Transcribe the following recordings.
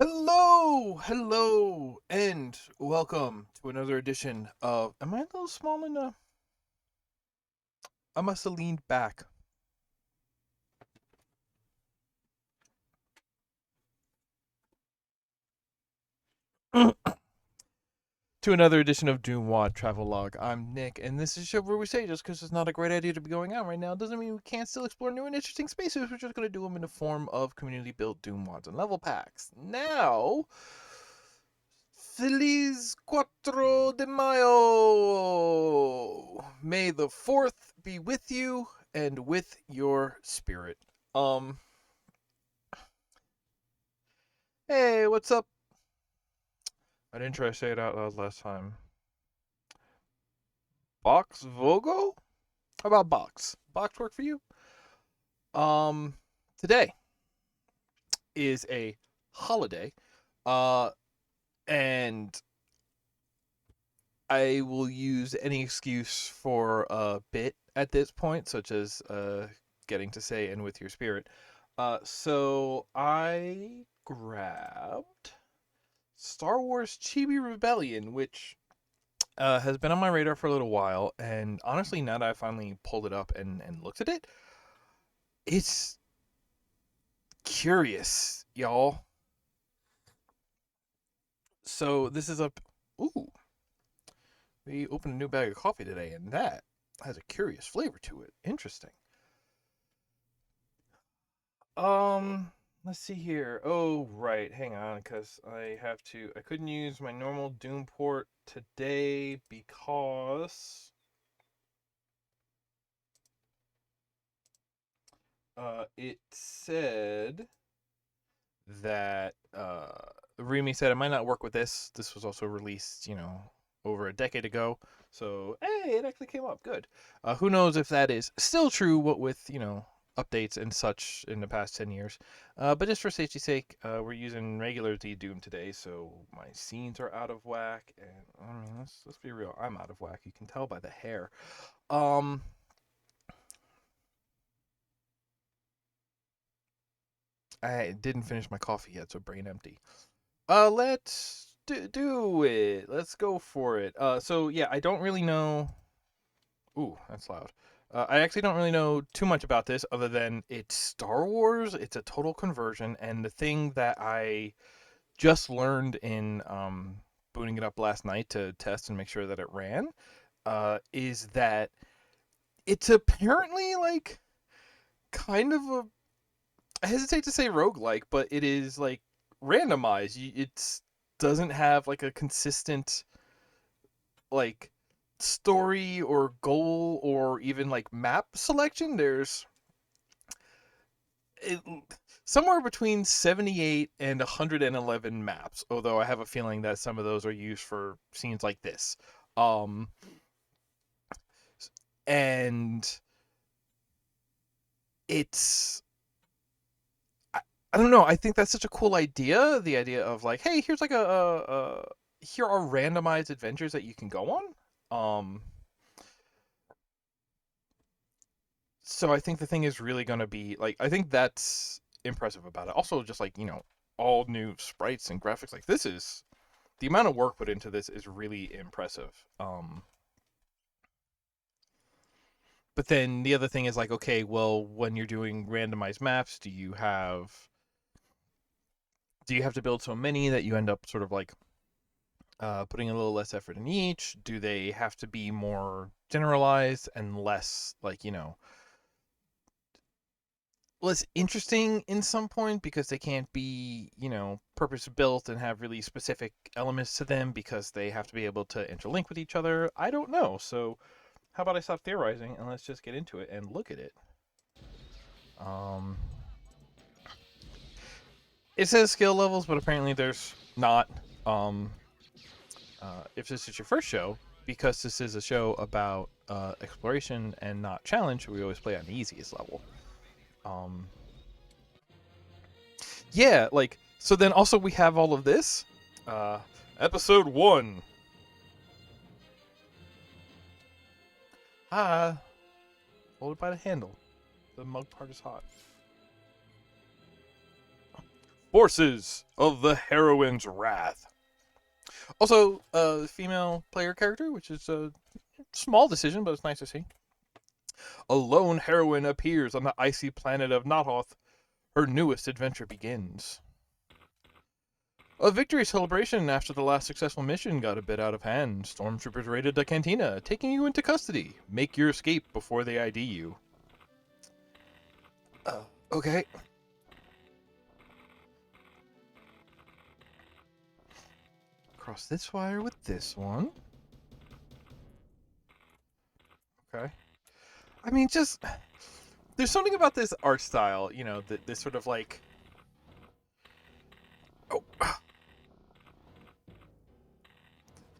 Hello, and welcome to another edition of. Am I a little small enough? I must have leaned back. To another edition of DooM WAD Travelogue. I'm Nick, and this is a show where we say just because it's not a great idea to be going out right now doesn't mean we can't still explore new and interesting spaces. We're just going to do them in the form of community built DooM WADs and level packs. Now, Feliz Cuatro de Mayo! May the 4th be with you and with your spirit. Um, hey, what's up? I didn't try to say it out loud last time. Box Vogo? How about Box? Box work for you? Um, Today is a holiday. Uh, and I will use any excuse for a bit at this point, such as getting to say "and with your spirit." So I grabbed Star Wars Chibi Rebellion, which has been on my radar for a little while, and honestly, now that I finally pulled it up and looked at it, it's curious, y'all. So this is up. Ooh, we opened a new bag of coffee today, and that has a curious flavor to it. Interesting. Let's see here. Oh, right. Hang on, because I couldn't use my normal DooM port today because it said that Remy said it might not work with this. This was also released, over a decade ago. So, hey, it actually came up. Good. Who knows if that is still true, what with, updates and such in the past 10 years. But just for safety's sake, we're using regular DooM today, so my scenes are out of whack. And, I mean, let's be real. I'm out of whack. You can tell by the hair. Um, I didn't finish my coffee yet, so brain empty. Let's do it. Let's go for it. So yeah, I don't really know. Ooh, that's loud. I actually don't really know too much about this other than it's Star Wars. It's a total conversion, and the thing that I just learned in booting it up last night to test and make sure that it ran, is that it's apparently like kind of a. I hesitate to say roguelike, but it is like randomized. It doesn't have like a consistent like story or goal or even like map selection. There's it, somewhere between 78 and 111 maps, although I have a feeling that some of those are used for scenes like this. Um and it's I, I don't know, I think that's such a cool idea, the idea of like, hey, here's like here are randomized adventures that you can go on. So I think the thing is really going to be like, I think that's impressive about it. Also, just like, all new sprites and graphics, like this is the amount of work put into this is really impressive. But then the other thing is like, okay, well, when you're doing randomized maps, do you have to build so many that you end up sort of like putting a little less effort in each? Do they have to be more generalized and less like, less interesting in some point because they can't be, purpose built and have really specific elements to them because they have to be able to interlink with each other? I don't know. So, how about I stop theorizing and let's just get into it and look at it? Um, it says skill levels, but apparently there's not. Um, if this is your first show, because this is a show about exploration and not challenge, we always play on the easiest level. Um, yeah, like, so then also we have all of this. Uh, Episode 1. Ah, hold it by the handle. The mug part is hot. Forces of the Heroine's Wrath. Also, female player character, which is a small decision, but it's nice to see. A lone heroine appears on the icy planet of Nothoth. Her newest adventure begins. A victory celebration after the last successful mission got a bit out of hand. Stormtroopers raided the cantina, taking you into custody. Make your escape before they ID you. Okay. Cross this wire with this one. Okay. I mean, just... There's something about this art style, you know, this sort of like... Oh.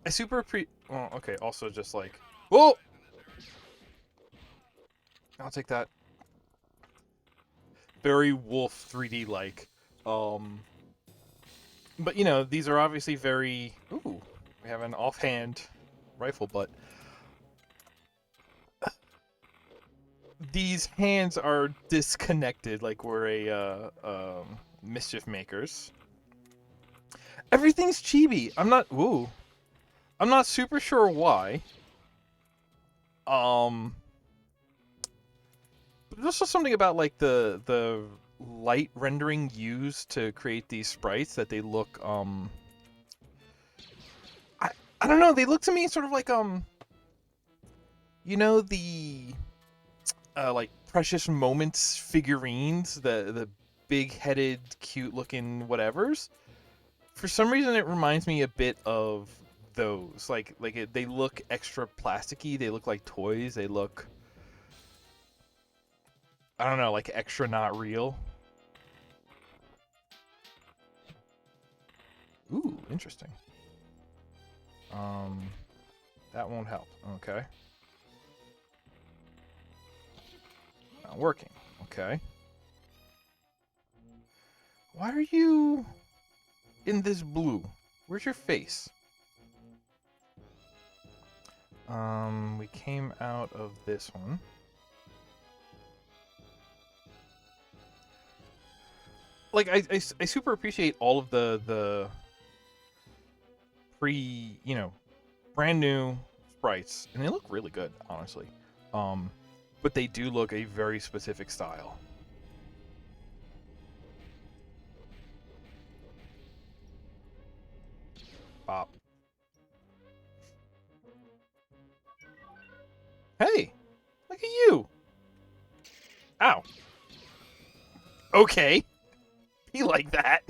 I super well, okay, also just like... Whoa! I'll take that. Very Wolf 3D-like. But, you know, these are obviously very... Ooh, we have an offhand rifle, but... These hands are disconnected, like we're a mischief makers. Everything's chibi. I'm not super sure why. But there's also something about like the light rendering used to create these sprites that they look I don't know, they look to me sort of like you know the like Precious Moments figurines, the big-headed, cute-looking whatevers. For some reason, it reminds me a bit of those. They look extra plasticky. They look like toys. They look, I don't know, like extra not real. Ooh, interesting. That won't help. Okay. Not working. Okay. Why are you in this blue? Where's your face? We came out of this one. Like, I super appreciate all of the you know, brand new sprites, and they look really good, honestly. But they do look a very specific style. Pop. Hey, look at you. Ow. Okay. Be like that.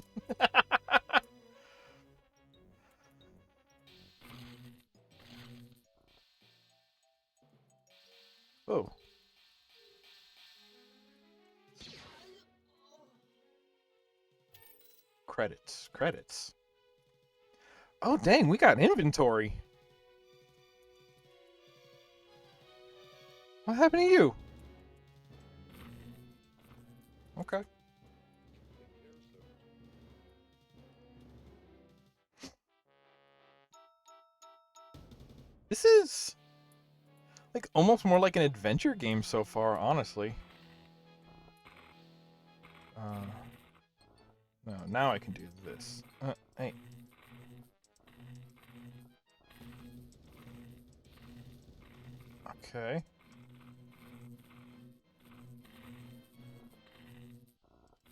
Oh. Credits. Oh, dang, we got inventory. What happened to you? Okay. This is like almost more like an adventure game so far, honestly. No, now I can do this. Hey. Okay.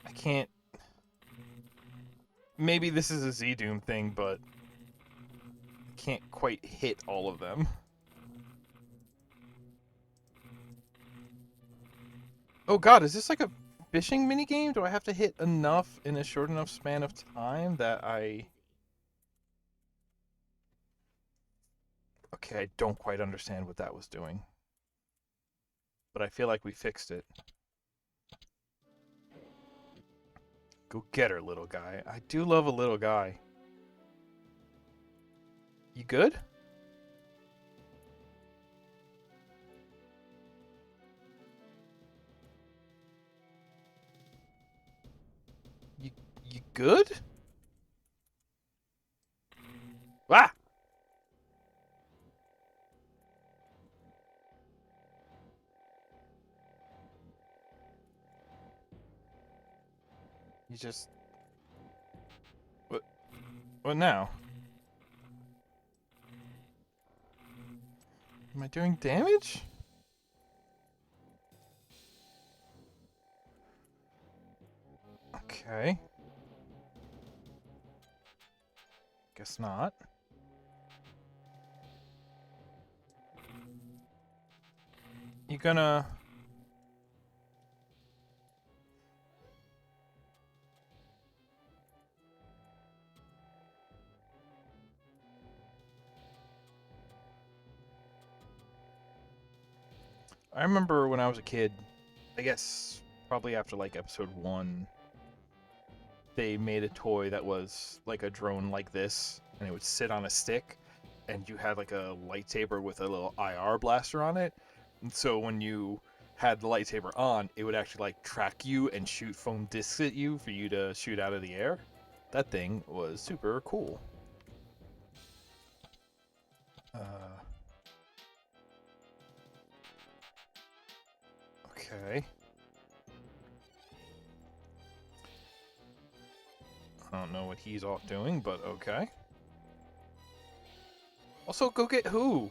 I can't... Maybe this is a DooM thing, but I can't quite hit all of them. Oh god, is this like a fishing minigame? Do I have to hit enough in a short enough span of time that I... Okay, I don't quite understand what that was doing. But I feel like we fixed it. Go get her, little guy. I do love a little guy. You good? You good? Ah! You just... What now? Am I doing damage? Okay. Guess not. You gonna... I remember when I was a kid, I guess probably after like episode 1, they made a toy that was like a drone like this, and it would sit on a stick, and you had like a lightsaber with a little IR blaster on it. And so when you had the lightsaber on, it would actually like track you and shoot foam discs at you for you to shoot out of the air. That thing was super cool. Okay. I don't know what he's off doing, but okay. Also, go get who?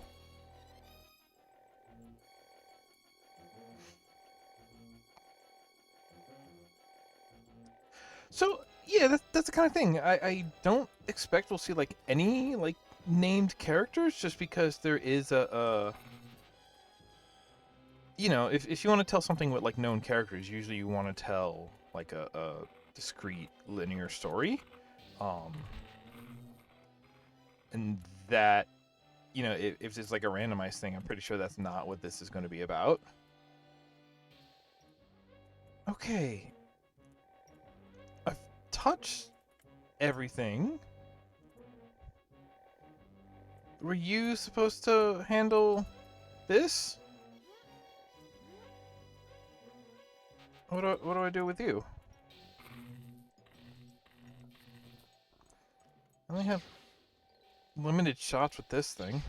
So, yeah, that's the kind of thing. I don't expect we'll see, like, any, like, named characters, just because there is a you know, if you want to tell something with, like, known characters, usually you want to tell, like, a discrete linear story. And that, you know, if it's, like, a randomized thing, I'm pretty sure that's not what this is going to be about. Okay. I've touched everything. Were you supposed to handle this? What do I do with you? I only have limited shots with this thing.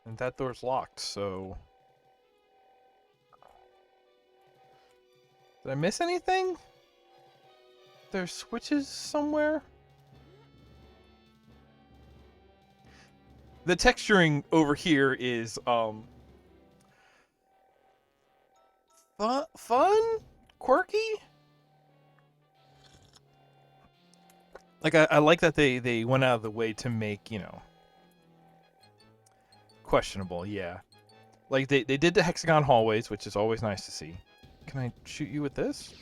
And that door's locked, so... Did I miss anything? There's switches somewhere? The texturing over here is, fun? Quirky? Like, I like that they went out of the way to make, you know... Questionable, yeah. Like, they did the hexagon hallways, which is always nice to see. Can I shoot you with this?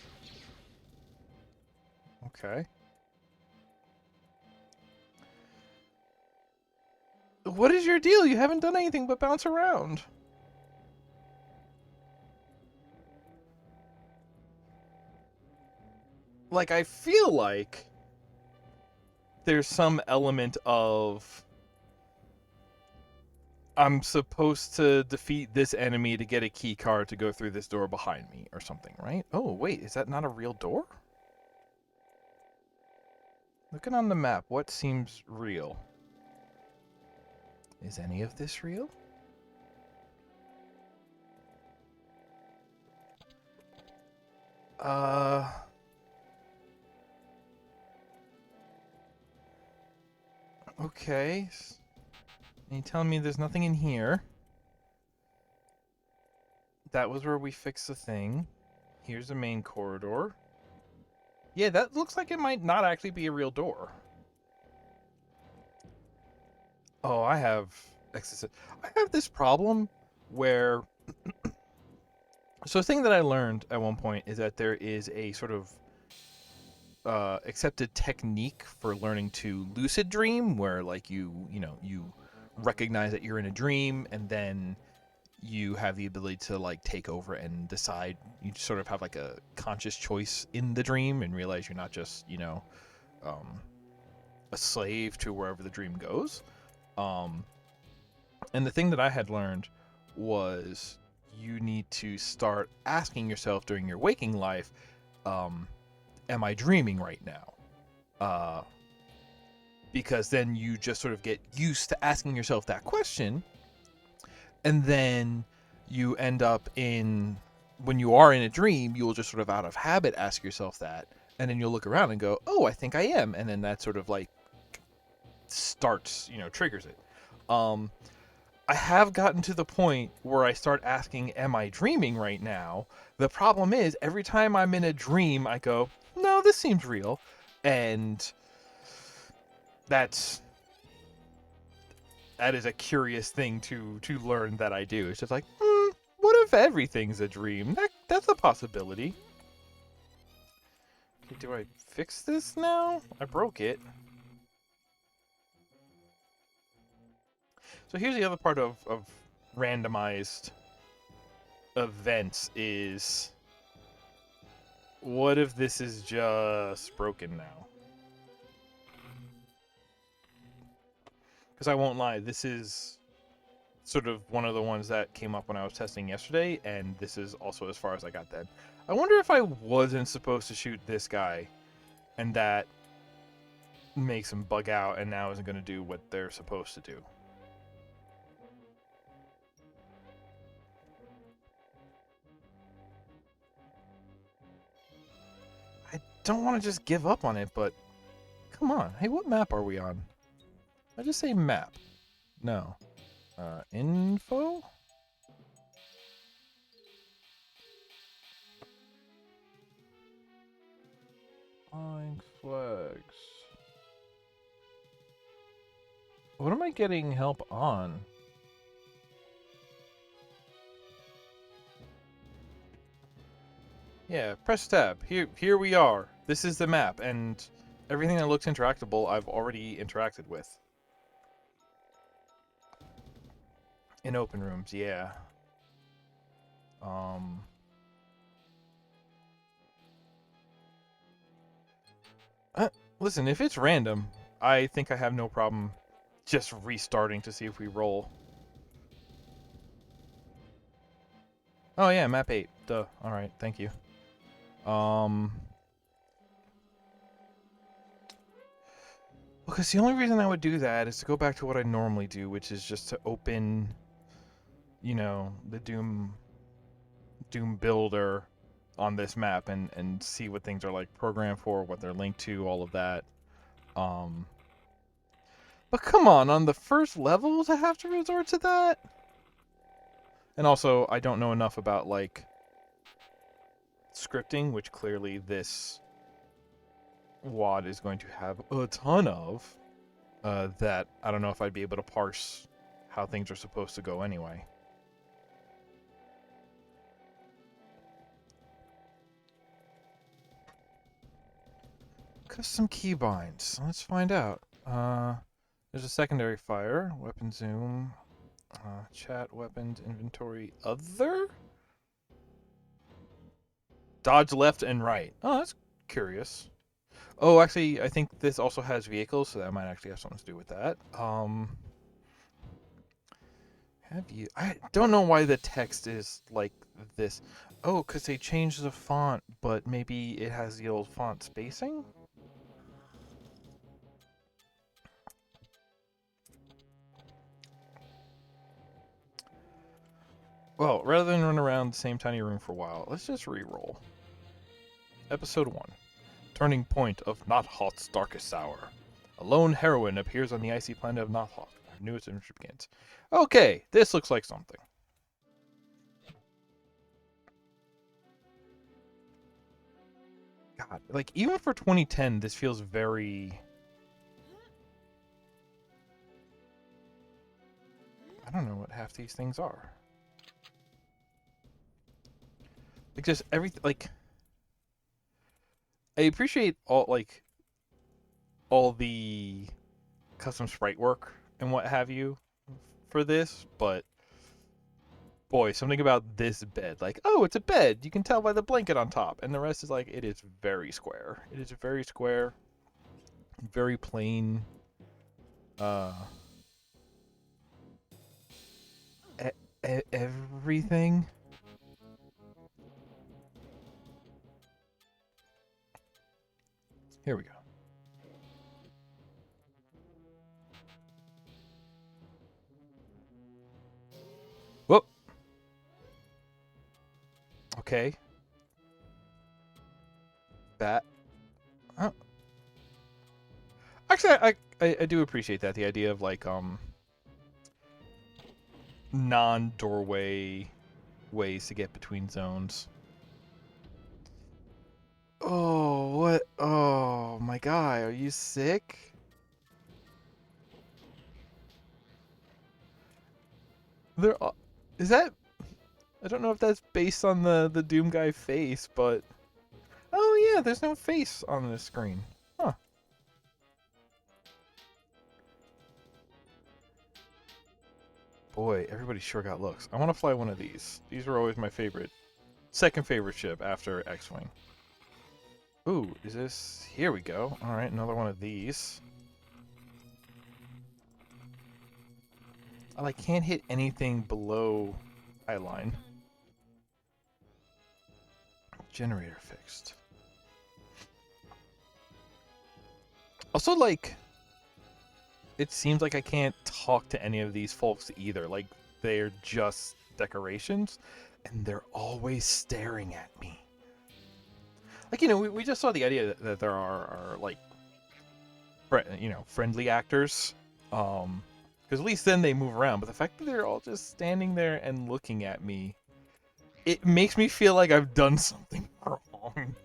Okay. What is your deal? You haven't done anything but bounce around. Like, I feel like there's some element of I'm supposed to defeat this enemy to get a key card to go through this door behind me or something, right? Oh, wait, is that not a real door? Looking on the map, what seems real? Is any of this real? Okay. And you telling me there's nothing in here? That was where we fixed the thing. Here's the main corridor. Yeah, that looks like it might not actually be a real door. Oh, I have this problem where so the thing that I learned at one point is that there is a sort of accepted technique for learning to lucid dream, where like you recognize that you're in a dream, and then you have the ability to like take over and decide. You sort of have like a conscious choice in the dream and realize you're not just a slave to wherever the dream goes. And the thing that I had learned was you need to start asking yourself during your waking life, am I dreaming right now? Because then you just sort of get used to asking yourself that question, and then you end up when you are in a dream, you will just sort of out of habit ask yourself that, And then you'll look around and go, oh, I think I am. And then that sort of like starts, triggers it. I have gotten to the point where I start asking, am I dreaming right now? The problem is, every time I'm in a dream, I go, no, this seems real. And that is a curious thing to learn that I do. It's just like, what if everything's a dream? That's a possibility. Okay, do I fix this now? I broke it. So here's the other part of randomized events is, what if this is just broken now? Because I won't lie, this is sort of one of the ones that came up when I was testing yesterday, and this is also as far as I got then. I wonder if I wasn't supposed to shoot this guy, and that makes him bug out and now isn't going to do what they're supposed to do. I don't want to just give up on it, but come on. Hey, what map are we on? I just say map. No. Info? Flying flags. What am I getting help on? Yeah, press tab. Here we are. This is the map, and everything that looks interactable, I've already interacted with. In open rooms, yeah. Listen, if it's random, I think I have no problem just restarting to see if we roll. Oh yeah, map 8. Duh. Alright, thank you. Because the only reason I would do that is to go back to what I normally do, which is just to open, the DooM builder on this map and see what things are like programmed for, what they're linked to, all of that. But come on the first levels I have to resort to that? And also, I don't know enough about, like, scripting, which clearly this WAD is going to have a ton of, that I don't know if I'd be able to parse how things are supposed to go anyway. Custom keybinds. Let's find out. There's a secondary fire, weapon zoom, chat, weapons, inventory, other? Dodge left and right. Oh, that's curious. Oh, actually, I think this also has vehicles, so that might actually have something to do with that. Have you... I don't know why the text is like this. Oh, because they changed the font, but maybe it has the old font spacing? Well, rather than run around the same tiny room for a while, let's just re-roll. Episode 1. Turning point of Nothoth's darkest hour. A lone heroine appears on the icy planet of Nothoth. Our newest adventure begins. Okay, this looks like something. God, like, even for 2010, this feels very... I don't know what half these things are. Like, just everything, like... I appreciate all the custom sprite work and what have you for this, but boy, something about this bed, like, oh, it's a bed, you can tell by the blanket on top, and the rest is like, it is very square. It is very square, very plain. Everything. Here we go. Whoop. Okay. Bat. Actually, I do appreciate that, the idea of like non-doorway ways to get between zones. Oh, what? Oh, my guy, are you sick? There is that, I don't know if that's based on the Doom guy face, but oh yeah, there's no face on this screen. Huh. Boy, everybody sure got looks. I want to fly one of these. These were always my favorite. Second favorite ship after X-Wing. Ooh, is this... Here we go. Alright, another one of these. I can't hit anything below eye line. Generator fixed. Also, like... It seems like I can't talk to any of these folks either. Like, they're just decorations. And they're always staring at me. Like, you know, we just saw the idea that there are like, you know, friendly actors. Because at least then they move around. But the fact that they're all just standing there and looking at me, it makes me feel like I've done something wrong.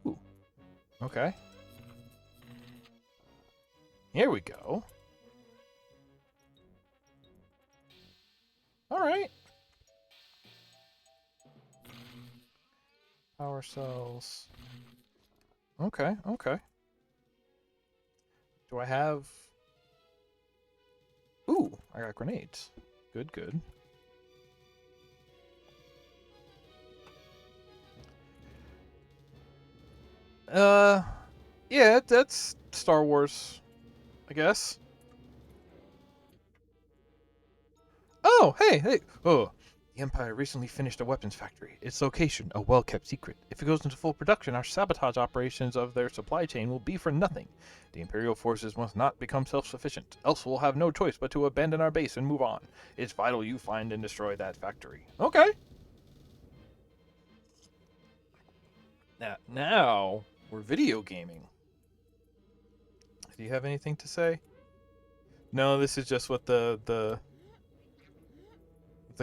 Ooh. Okay. Here we go. Alright. Power cells. Okay, okay. Do I have... Ooh, I got grenades. Good, good. Yeah, that's Star Wars, I guess. Oh, hey. Oh, the Empire recently finished a weapons factory. Its location, a well-kept secret. If it goes into full production, our sabotage operations of their supply chain will be for nothing. The Imperial forces must not become self-sufficient, else we'll have no choice but to abandon our base and move on. It's vital you find and destroy that factory. Okay. Now we're video gaming. Do you have anything to say? No, this is just what the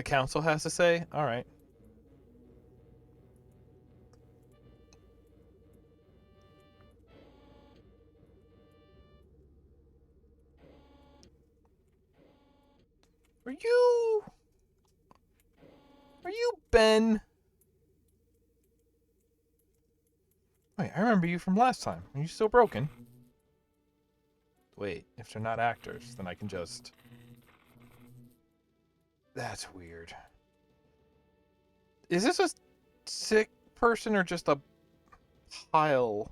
council has to say? All right. Are you Ben? Wait, I remember you from last time. Are you still broken? Wait, if they're not actors, then I can just... That's weird. Is this a sick person or just a pile?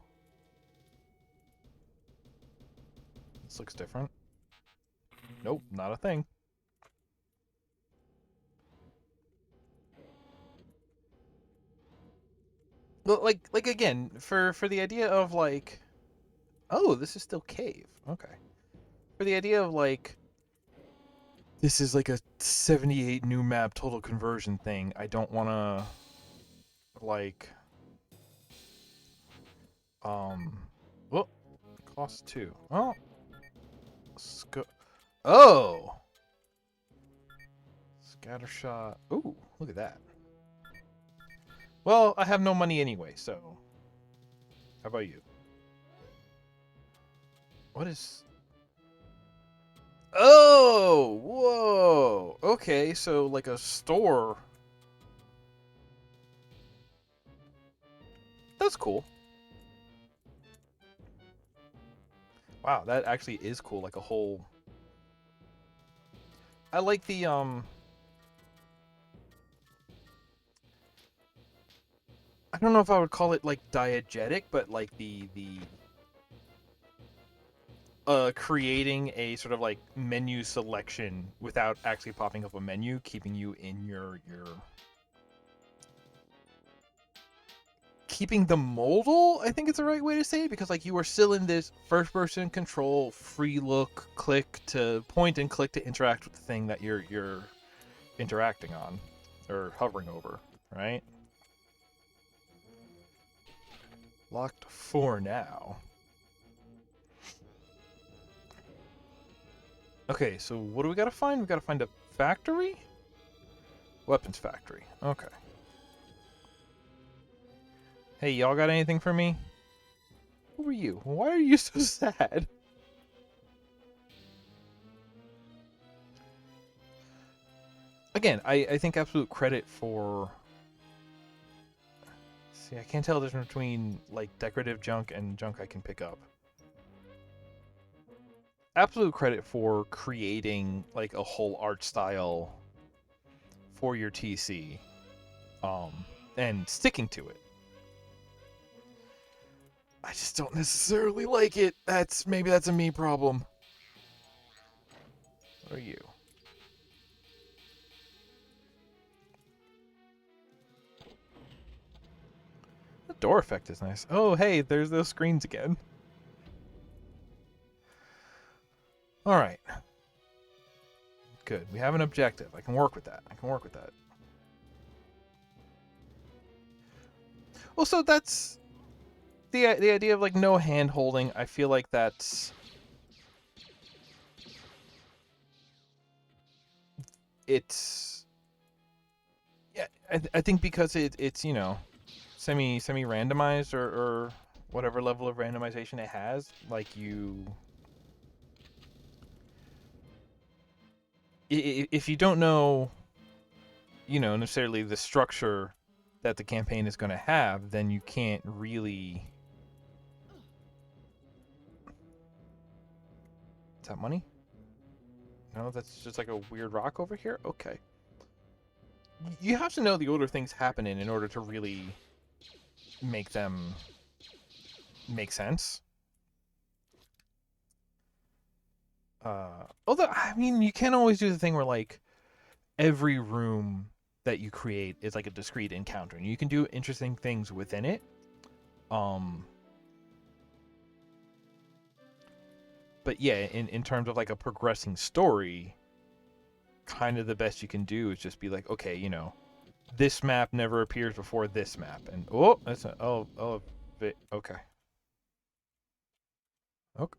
This looks different. Nope, not a thing. Well, like again, for the idea of like, oh, this is still cave. Okay. For the idea of like, this is like a 78 new map total conversion thing. I don't want to like, well, cost 2. Oh, oh, scatter shot. Ooh, look at that. Well, I have no money anyway, so how about you? What is... Oh, whoa. Okay, so like a store. That's cool. Wow, that actually is cool, like a whole... I like the, I don't know if I would call it like diegetic, but like the creating a sort of like menu selection without actually popping up a menu, keeping you in your keeping the modal, I think it's the right way to say it, because like you are still in this first person control, free look, click to point and click to interact with the thing that you're interacting on or hovering over, right? Locked for now. Okay, so what do we gotta find? We gotta find a factory? Weapons factory. Okay. Hey, y'all got anything for me? Who are you? Why are you so sad? Again, I think absolute credit for... See, I can't tell the difference between, like, decorative junk and junk I can pick up. Absolute credit for creating, like, a whole art style for your TC. And sticking to it. I just don't necessarily like it. Maybe that's a me problem. What are you? The door effect is nice. Oh, hey, there's those screens again. Alright. Good. We have an objective. I can work with that. Well, so that's... The idea of, like, no hand-holding, I feel like that's... It's... Yeah, I think because it's, you know, semi-randomized or whatever level of randomization it has, like, you... If you don't know, you know, necessarily the structure that the campaign is going to have, then you can't really... Is that money? No, that's just like a weird rock over here? Okay. You have to know the order things happen in order to really make them make sense. Although, I mean, you can always do the thing where, like, every room that you create is like a discrete encounter, and you can do interesting things within it. But yeah, in terms of like a progressing story, kind of the best you can do is just be like, okay, you know, this map never appears before this map, and oh, that's a, okay,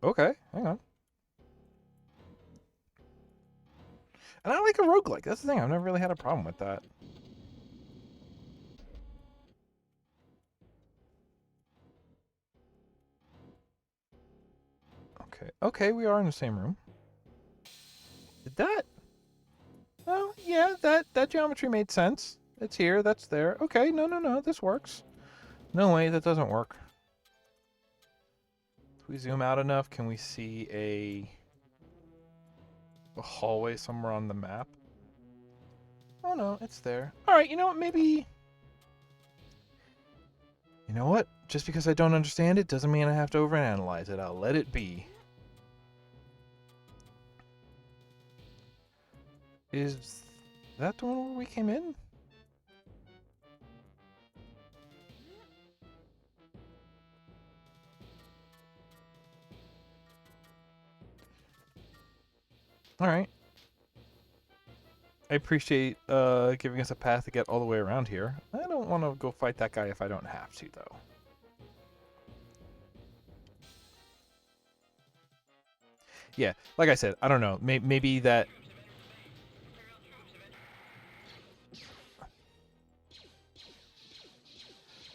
okay, hang on. And I like a roguelike. That's the thing. I've never really had a problem with that. Okay. Okay, we are in the same room. Did that? Oh, yeah, that geometry made sense. It's here, that's there. Okay, no, this works. No way, that doesn't work. If we zoom out enough, can we see a hallway somewhere on the map? Oh no, it's there. Alright, you know what, maybe... You know what? Just because I don't understand it doesn't mean I have to overanalyze it. I'll let it be. Is that the one where we came in? Alright. I appreciate giving us a path to get all the way around here. I don't want to go fight that guy if I don't have to, though. Yeah, like I said, I don't know. Maybe that...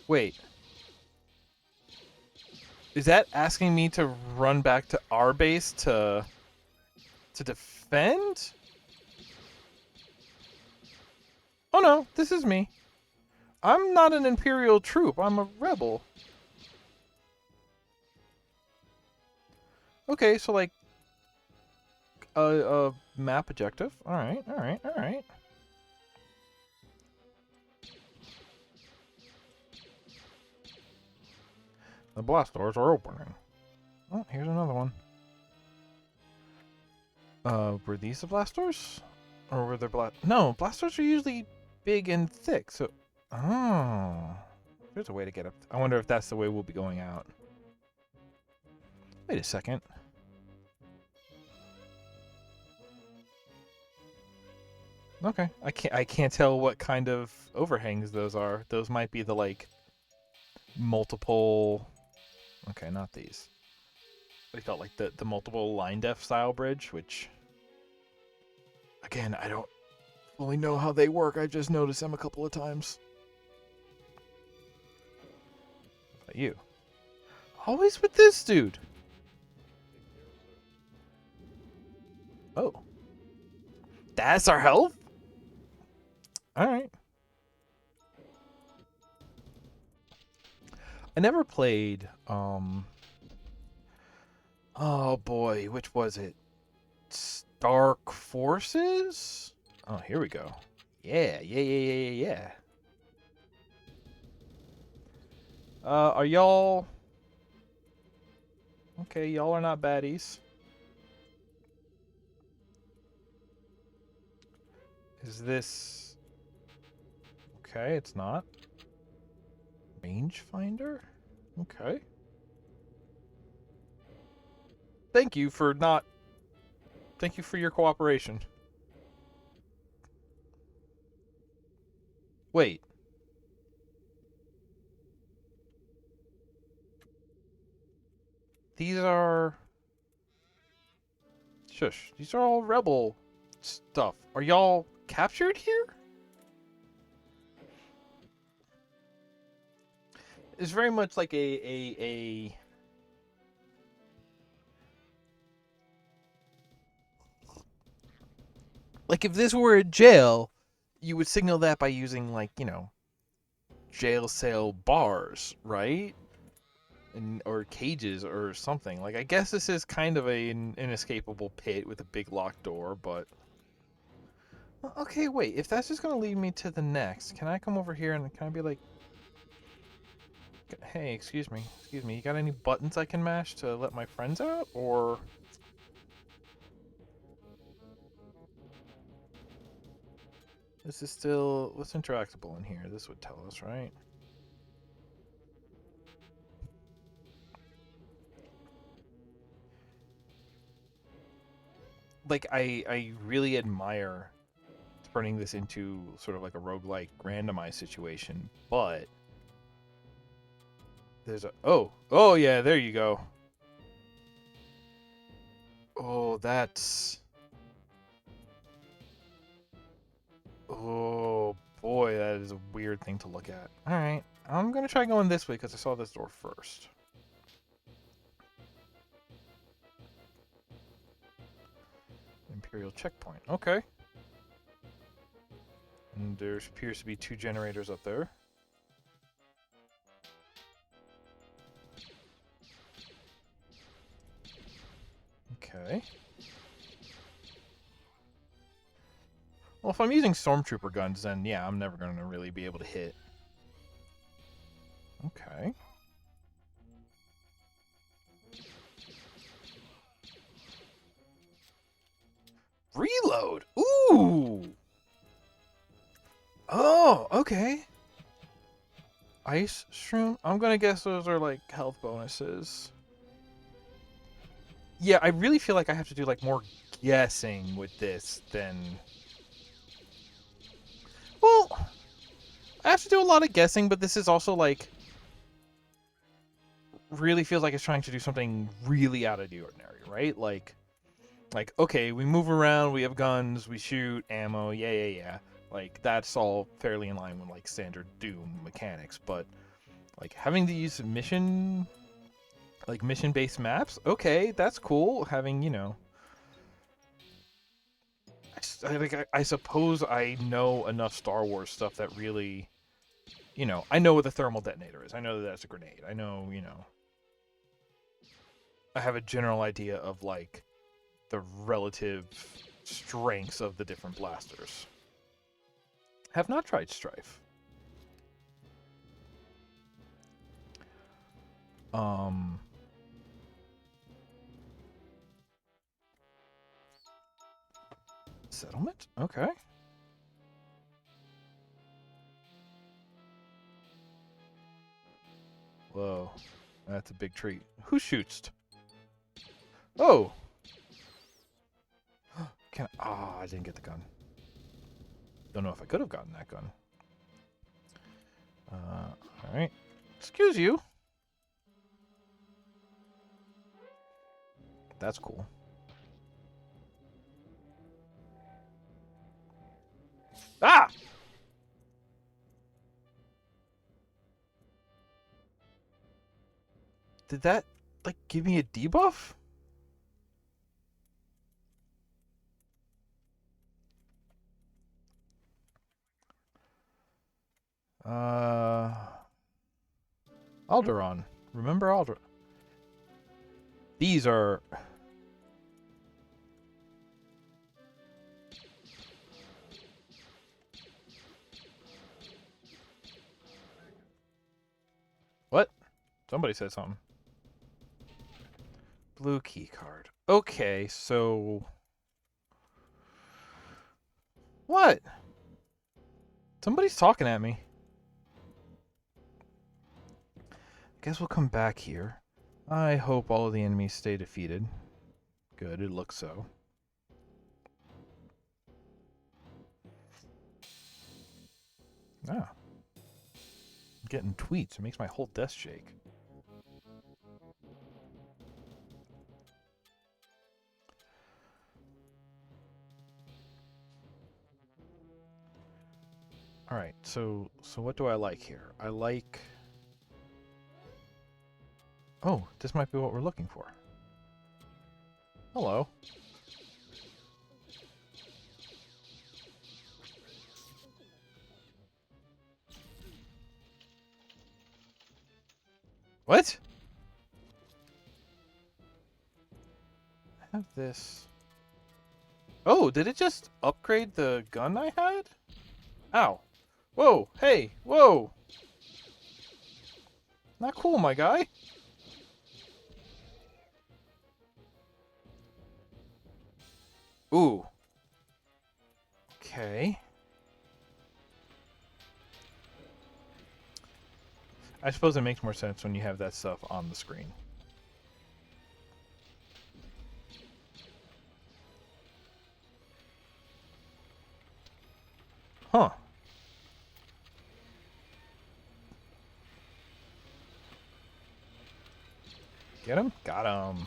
Wait. Is that asking me to run back to our base to defend? Oh no, this is me. I'm not an Imperial troop. I'm a rebel. Okay, so like a map objective. All right. The blast doors are opening. Oh, here's another one. Were these the blast doors? Or were there No, blast doors are usually big and thick, so... Oh. There's a way to get up. I wonder if that's the way we'll be going out. Wait a second. Okay. I can't tell what kind of overhangs those are. Those might be the, like, multiple. Okay, not these. They felt like the multiple line def style bridge, which again I don't fully know how they work. I just noticed them a couple of times. What about you? Always with this dude. Oh, that's our health. All right. I never played. Oh boy, which was it? Dark Forces? Oh, here we go. Yeah. Are y'all... Okay, y'all are not baddies. Is this... Okay, it's not. Rangefinder? Okay. Thank you for not... Thank you for your cooperation. Wait. These are... Shush. These are all rebel stuff. Are y'all captured here? It's very much like a like if this were a jail, you would signal that by using like, you know, jail cell bars, right? And or cages or something. Like I guess this is kind of an inescapable pit with a big locked door, but okay, wait. If that's just gonna lead me to the next, can I come over here and can I be like, hey, excuse me, you got any buttons I can mash to let my friends out, or? This is still, what's interactable in here? This would tell us, right? Like, I really admire turning this into sort of like a roguelike randomized situation, but there's a, oh yeah, there you go. Oh, that's, oh boy, that is a weird thing to look at. All right, I'm gonna try going this way because I saw this door first. Imperial checkpoint, okay. And there appears to be 2 generators up there. Okay. Well, if I'm using stormtrooper guns, then yeah, I'm never going to really be able to hit. Okay. Reload! Ooh! Oh, okay. Ice shroom? I'm going to guess those are like health bonuses. Yeah, I really feel like I have to do like more guessing with this than... Well, I have to do a lot of guessing, but this is also like... really feels like it's trying to do something really out of the ordinary, right? Like, okay, we move around, we have guns, we shoot, ammo, yeah. Like, that's all fairly in line with, like, standard DooM mechanics, but, like, having to use mission-based maps, okay, that's cool. Having, you know... I suppose I know enough Star Wars stuff that really... You know, I know what the thermal detonator is. I know that that's a grenade. I know, you know... I have a general idea of, like, the relative strengths of the different blasters. Have not tried Strife. Settlement? Okay. Whoa. That's a big treat. Who shoots? Oh! Can I... Ah, I didn't get the gun. Don't know if I could have gotten that gun. Alright. Excuse you. That's cool. Ah! Did that, like, give me a debuff? Alderon. Remember Alderon? These are... What? Somebody said something. Blue key card. Okay, so... What? Somebody's talking at me. Guess we'll come back here. I hope all of the enemies stay defeated. Good, it looks so. Ah. I'm getting tweets. It makes my whole desk shake. Alright, so what do I like here? I like... Oh, this might be what we're looking for. Hello. What? I have this... Oh, did it just upgrade the gun I had? Ow. Whoa, hey, whoa! Not cool, my guy. Ooh. Okay. I suppose it makes more sense when you have that stuff on the screen. Huh. Get him? Got him.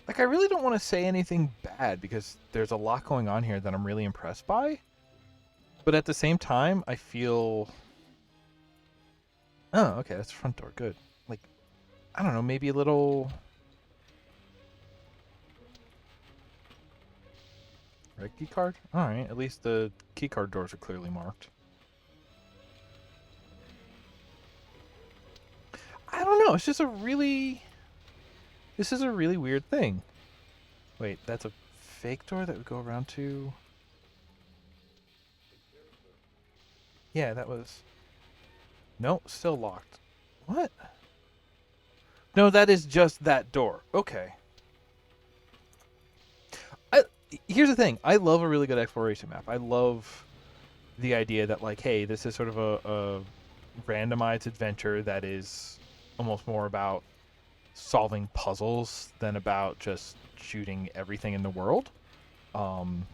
Like, I really don't want to say anything bad because there's a lot going on here that I'm really impressed by. But at the same time, I feel... Oh, okay, that's the front door. Good. Like, I don't know, maybe a little... Red key card? Alright, at least the key card doors are clearly marked. I don't know, it's just a really... This is a really weird thing. Wait, that's a fake door that would go around to... Yeah, that was... No, still locked. What? No, that is just that door. Okay. Here's the thing. I love a really good exploration map. I love the idea that, like, hey, this is sort of a randomized adventure that is almost more about solving puzzles than about just shooting everything in the world. Okay,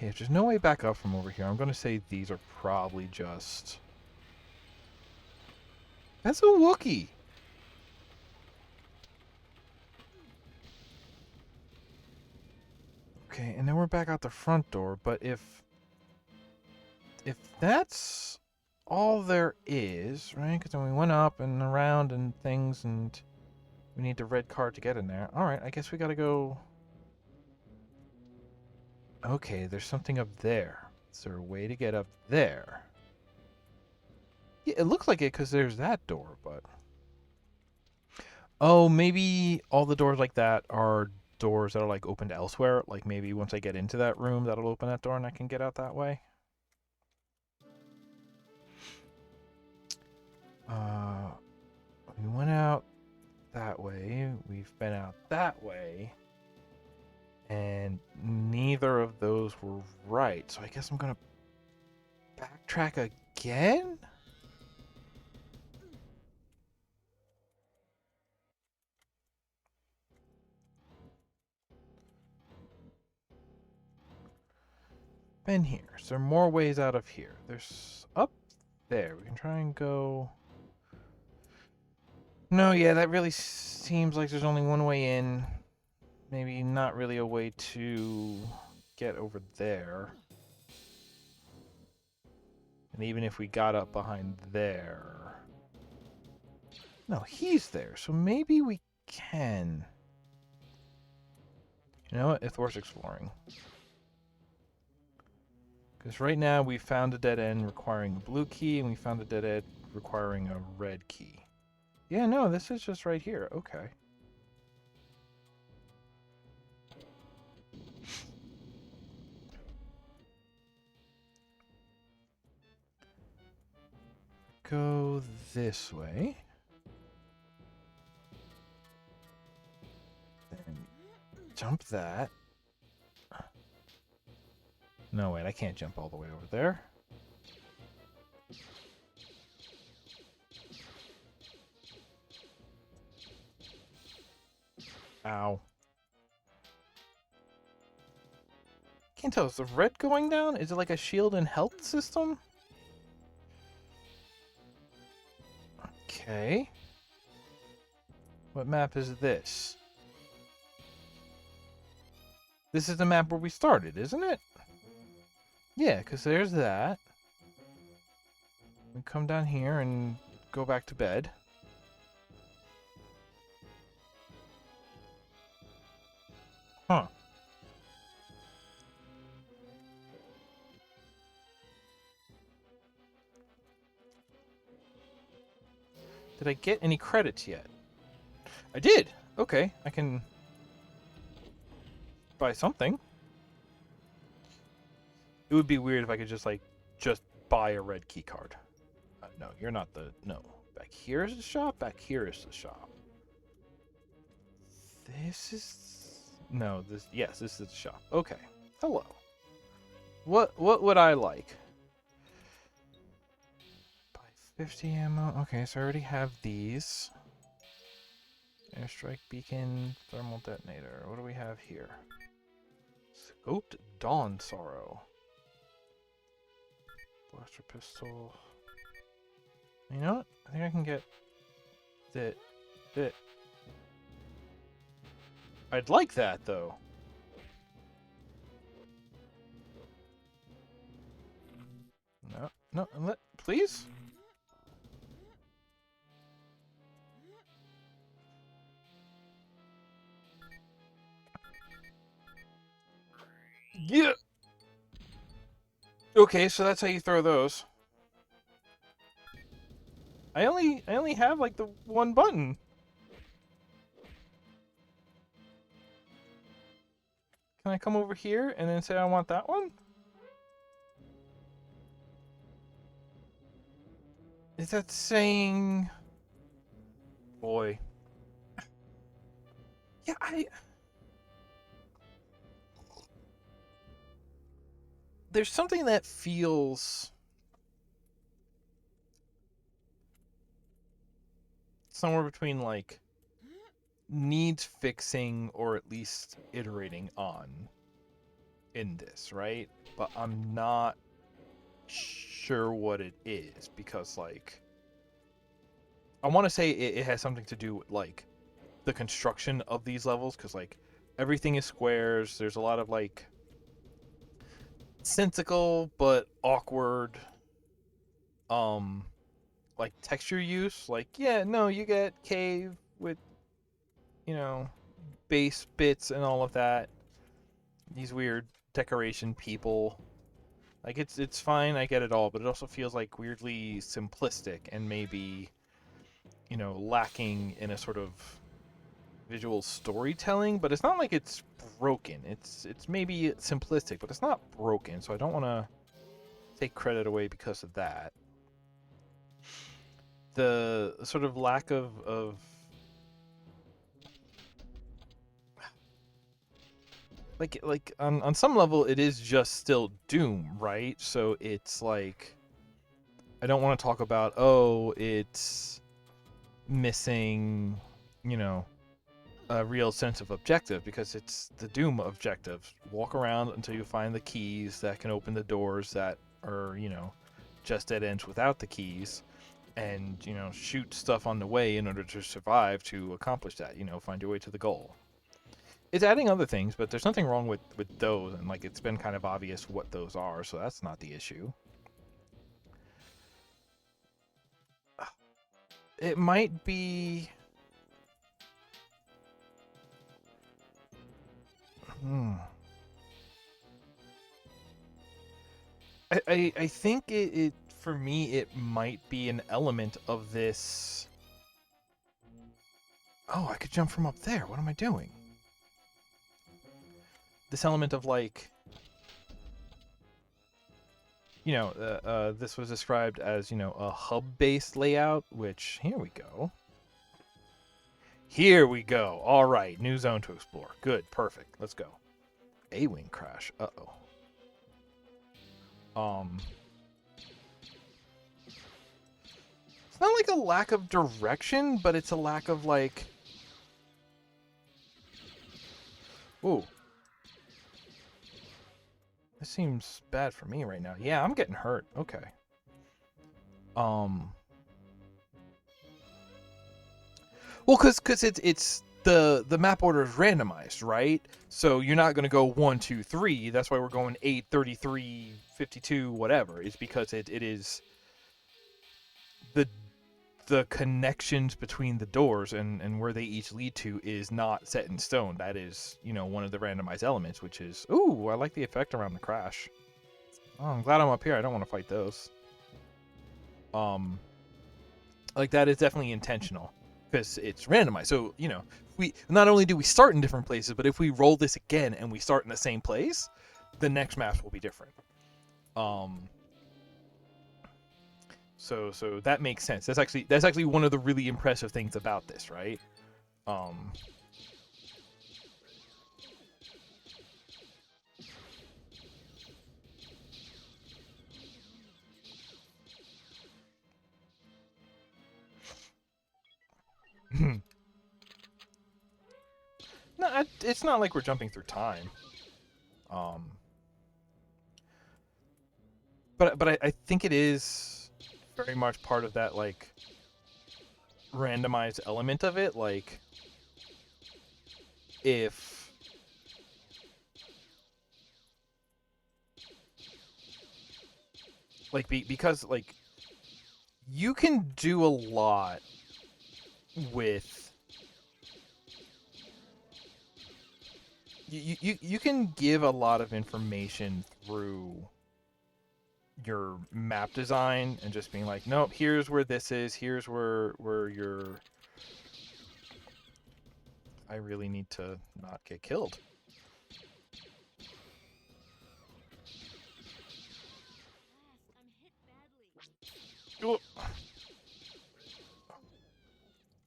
if there's no way back up from over here, I'm going to say these are probably just... That's a Wookiee! Okay, and then we're back out the front door, but if that's all there is, right? Because then we went up and around and things, and we need the red card to get in there. Alright, I guess we gotta go... Okay, there's something up there. Is there a way to get up there? Yeah, it looks like it because there's that door, but... Oh, maybe all the doors like that are doors that are, like, opened elsewhere. Like, maybe once I get into that room, that'll open that door and I can get out that way. We went out that way. We've been out that way. And neither of those were right. So I guess I'm going to backtrack again? been here. Is there more ways out of here? There's up there. We can try and go... No, yeah, that really seems like there's only one way in. Maybe not really a way to get over there. And even if we got up behind there... No, he's there, so maybe we can. You know what? It's worth exploring. Because right now we found a dead end requiring a blue key, and we found a dead end requiring a red key. Yeah, no, this is just right here. Okay. Go this way. Then jump that. No, wait, I can't jump all the way over there. Ow. Can't tell, is the red going down? Is it like a shield and health system? Okay. What map is this? This is the map where we started, isn't it? Yeah, because there's that. We come down here and go back to bed. Huh. Did I get any credits yet? I did! Okay, I can buy something. It would be weird if I could just, like, just buy a red key card. No, you're not the... No. Back here is the shop? Back here is the shop. This is... No, this... Yes, this is the shop. Okay. Hello. What would I like? Buy 50 ammo. Okay, so I already have these. Airstrike beacon, thermal detonator. What do we have here? Scoped Dawn Sorrow. Blaster pistol. You know what? I think I can get that. I'd like that though. No, please. Yeah. Okay, so that's how you throw those. I only have like the one button. Can I come over here and then say I want that one? Is that saying... Boy. Yeah, There's something that feels... somewhere between, like, needs fixing or at least iterating on in this, right? But I'm not sure what it is because, like, I want to say it has something to do with, like, the construction of these levels because, like, everything is squares. There's a lot of, like, sensical but awkward like texture use. Like, yeah, no, you get cave with, you know, base bits and all of that. These weird decoration people. Like, it's fine, I get it all, but it also feels like weirdly simplistic and maybe, you know, lacking in a sort of visual storytelling, but it's not like it's broken. It's maybe simplistic, but it's not broken, so I don't want to take credit away because of that. The sort of lack of like on some level it is just still Doom, right? So it's like I don't want to talk about, oh, it's missing, you know, a real sense of objective, because it's the DooM objective. Walk around until you find the keys that can open the doors that are, just dead ends without the keys, and, shoot stuff on the way in order to survive to accomplish that, find your way to the goal. It's adding other things, but there's nothing wrong with those, and like it's been kind of obvious what those are, so that's not the issue. It might be... I think it for me it might be an element of this. Oh, I could jump from up there. What am I doing? This element of like, this was described as, a hub-based layout, which, here we go. Here we go. All right, new zone to explore. Good, perfect. Let's go. A-wing crash. Uh-oh. It's not like a lack of direction, but it's a lack of like... Ooh. This seems bad for me right now. Yeah, I'm getting hurt. Okay. Well, because it's the map order is randomized, right? So you're not going to go 1, 2, 3. That's why we're going 8, 33, 52, whatever. It's because it is the connections between the doors and where they each lead to is not set in stone. That is, one of the randomized elements, which is... Ooh, I like the effect around the crash. Oh, I'm glad I'm up here. I don't want to fight those. Like, that is definitely intentional, because it's randomized. So, we not only do we start in different places, but if we roll this again and we start in the same place, the next maps will be different. So that makes sense. That's actually one of the really impressive things about this, right? No, it's not like we're jumping through time. But I think it is very much part of that, like, randomized element of it. Like, if... Like, because, like, you can do a lot with... You can give a lot of information through your map design and just being like, nope, here's where this is, here's where you're... I really need to not get killed.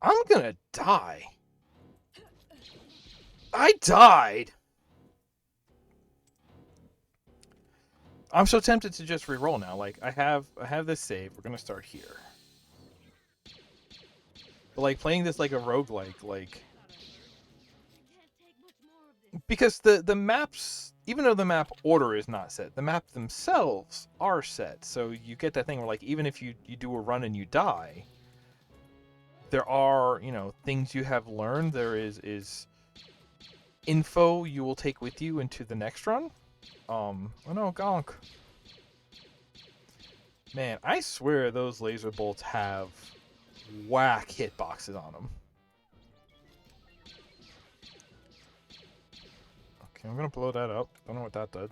I'm gonna die. I died. I'm so tempted to just re-roll now. Like, I have this save. We're gonna start here. But like playing this like a roguelike, like, because the maps, even though the map order is not set, the map themselves are set. So you get that thing where, like, even if you do a run and you die, there are, things you have learned. There is info you will take with you into the next run. Oh no, gonk. Man, I swear those laser bolts have whack hitboxes on them. Okay, I'm gonna blow that up. Don't know what that did.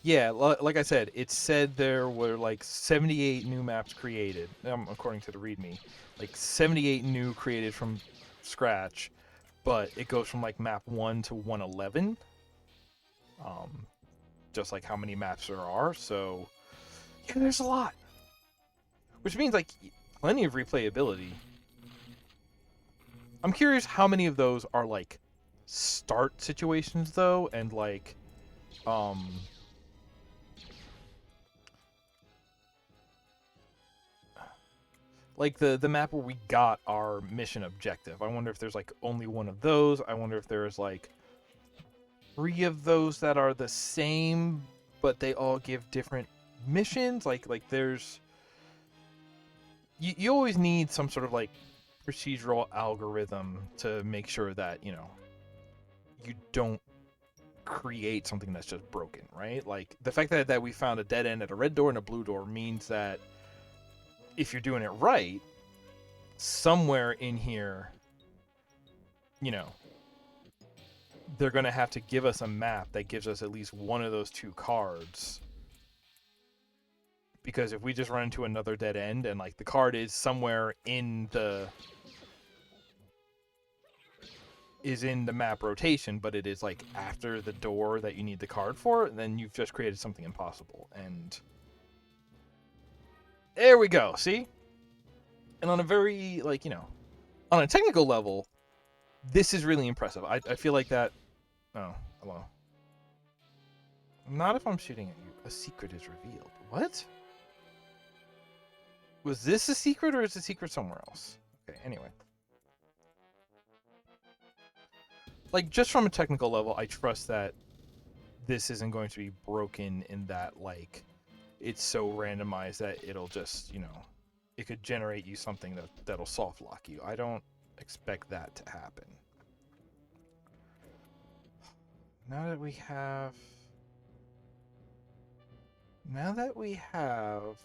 Yeah, like I said, it said there were like 78 new maps created, according to the README. Like 78 new created from scratch, but it goes from like map 1 to 111. Just like how many maps there are, so yeah, there's a lot. Which means like plenty of replayability. I'm curious how many of those are like start situations though, and like like the map where we got our mission objective. I wonder if there's like only one of those. I wonder if there's like 3 of those that are the same, but they all give different missions. Like there's you always need some sort of like procedural algorithm to make sure that, you know, you don't create something that's just broken, right? Like the fact that we found a dead end at a red door and a blue door means that if you're doing it right, somewhere in here, you know, they're going to have to give us a map that gives us at least one of those 2 cards. Because if we just run into another dead end and like the card is somewhere in the map rotation, but it is like after the door that you need the card for, then you've just created something impossible. And there we go, see? And on a very, like, you know, on a technical level, this is really impressive. I feel like that... Oh, hello. Not if I'm shooting at you. A secret is revealed. What? Was this a secret, or is the secret somewhere else? Okay, anyway. Like, just from a technical level, I trust that this isn't going to be broken in that, like, it's so randomized that it'll just, you know, it could generate you something that'll soft lock you. I don't expect that to happen. Now that we have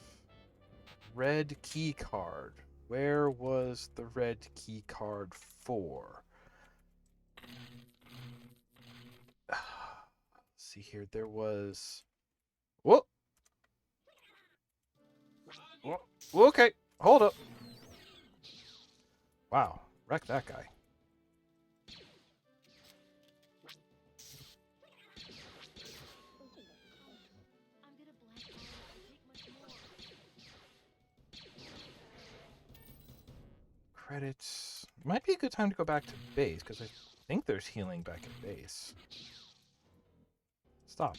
red key card, where was the red key card for? Let's see here, there was... Whoa! Whoa. Okay, hold up. Wow, wreck that guy. Credits. Might be a good time to go back to base, because I think there's healing back at base. Stop.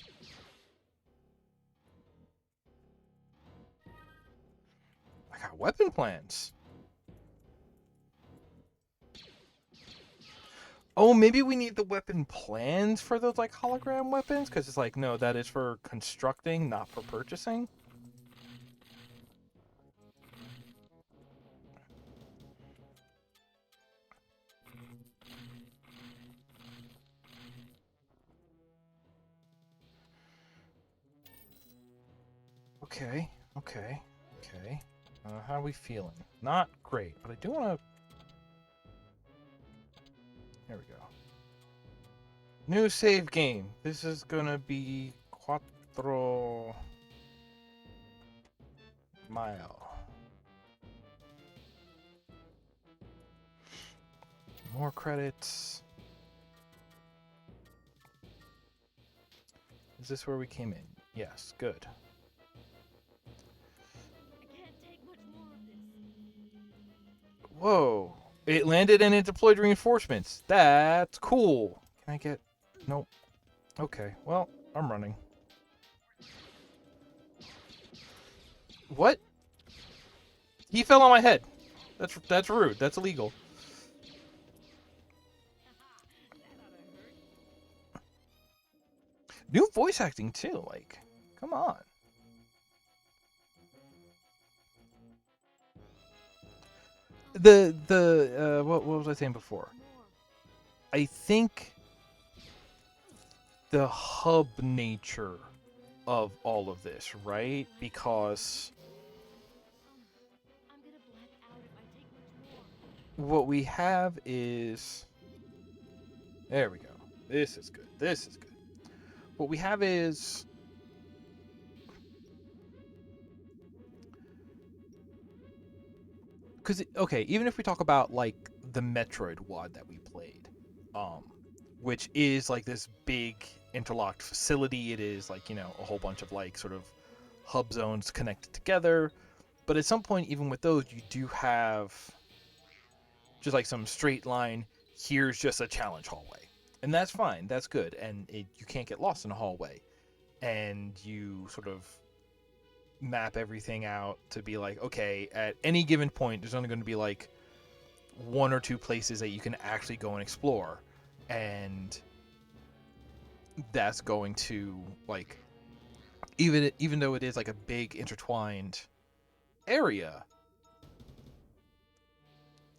I got weapon plans. Oh, maybe we need the weapon plans for those, like, hologram weapons? Because it's like, no, that is for constructing, not for purchasing. Okay. How are we feeling? Not great, but I do want to... There we go. New save game. This is gonna be Quattro Mile. More credits. Is this where we came in? Yes, good. Whoa. It landed and it deployed reinforcements. That's cool. Can I get... Nope. Okay, well, I'm running. What? He fell on my head. That's rude. That's illegal. New voice acting too. Like, come on. What was I saying before? I think the hub nature of all of this, right? Because what we have is... There we go. This is good. What we have is... Because, okay, even if we talk about, like, the Metroid WAD that we played, which is, like, this big interlocked facility. It is, like, you know, a whole bunch of, like, sort of hub zones connected together. But at some point, even with those, you do have just, like, some straight line, here's just a challenge hallway. And that's fine. That's good. And you can't get lost in a hallway. And you sort of map everything out to be like, okay, at any given point, there's only going to be like one or two places that you can actually go and explore. And that's going to, like, even though it is like a big intertwined area,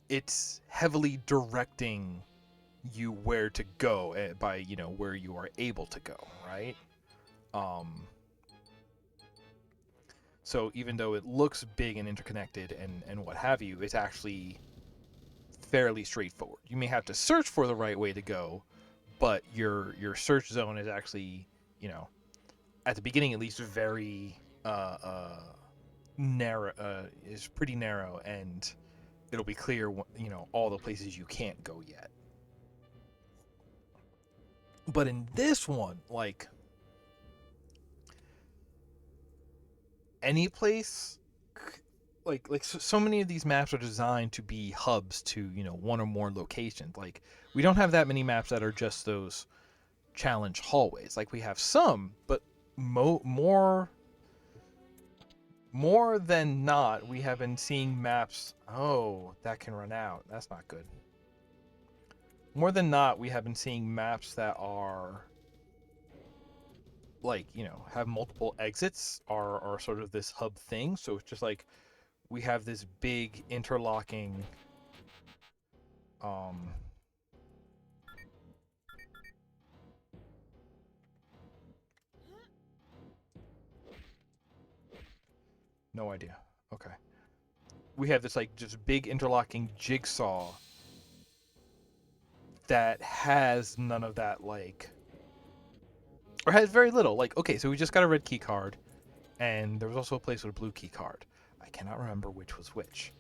it's heavily directing you where to go by, you know, where you are able to go, right? Um, so even though it looks big and interconnected and what have you, it's actually fairly straightforward. You may have to search for the right way to go, but your search zone is actually, you know, at the beginning at least, very narrow. Is pretty narrow, and it'll be clear, you know, all the places you can't go yet. But in this one, like, any place, like so many of these maps are designed to be hubs to, you know, one or more locations. Like, we don't have that many maps that are just those challenge hallways. Like, we have some, but more than not, we have been seeing maps. Oh, that can run out. That's not good. More than not, we have been seeing maps that are, like, you know, have multiple exits, are sort of this hub thing. So it's just like we have this big interlocking um no idea. Okay. We have this, like, just big interlocking jigsaw that has none of that, like, or has very little. Like, okay, so we just got a red key card, and there was also a place with a blue key card. I cannot remember which was which.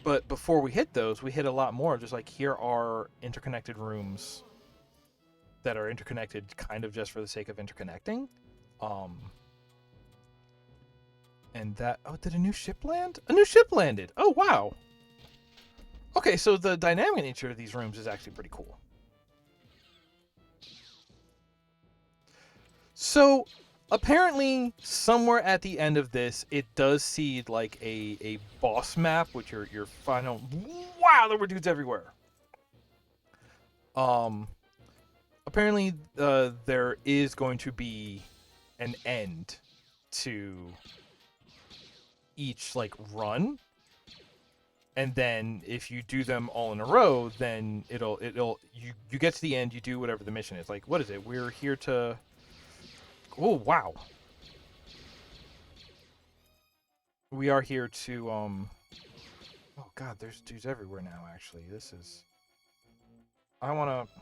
But before we hit those, we hit a lot more. Just like, here are interconnected rooms that are interconnected kind of just for the sake of interconnecting. And that, oh, did a new ship land? A new ship landed. Oh, wow. Okay, so the dynamic nature of these rooms is actually pretty cool. So apparently, somewhere at the end of this, it does seed like a boss map with your final. Wow, there were dudes everywhere. Um, apparently, there is going to be an end to each, like, run, and then if you do them all in a row, then you get to the end, you do whatever the mission is. Like, what is it? We're here to. Oh, wow. We are here to oh god, there's dudes everywhere now. Actually, this is. I want to.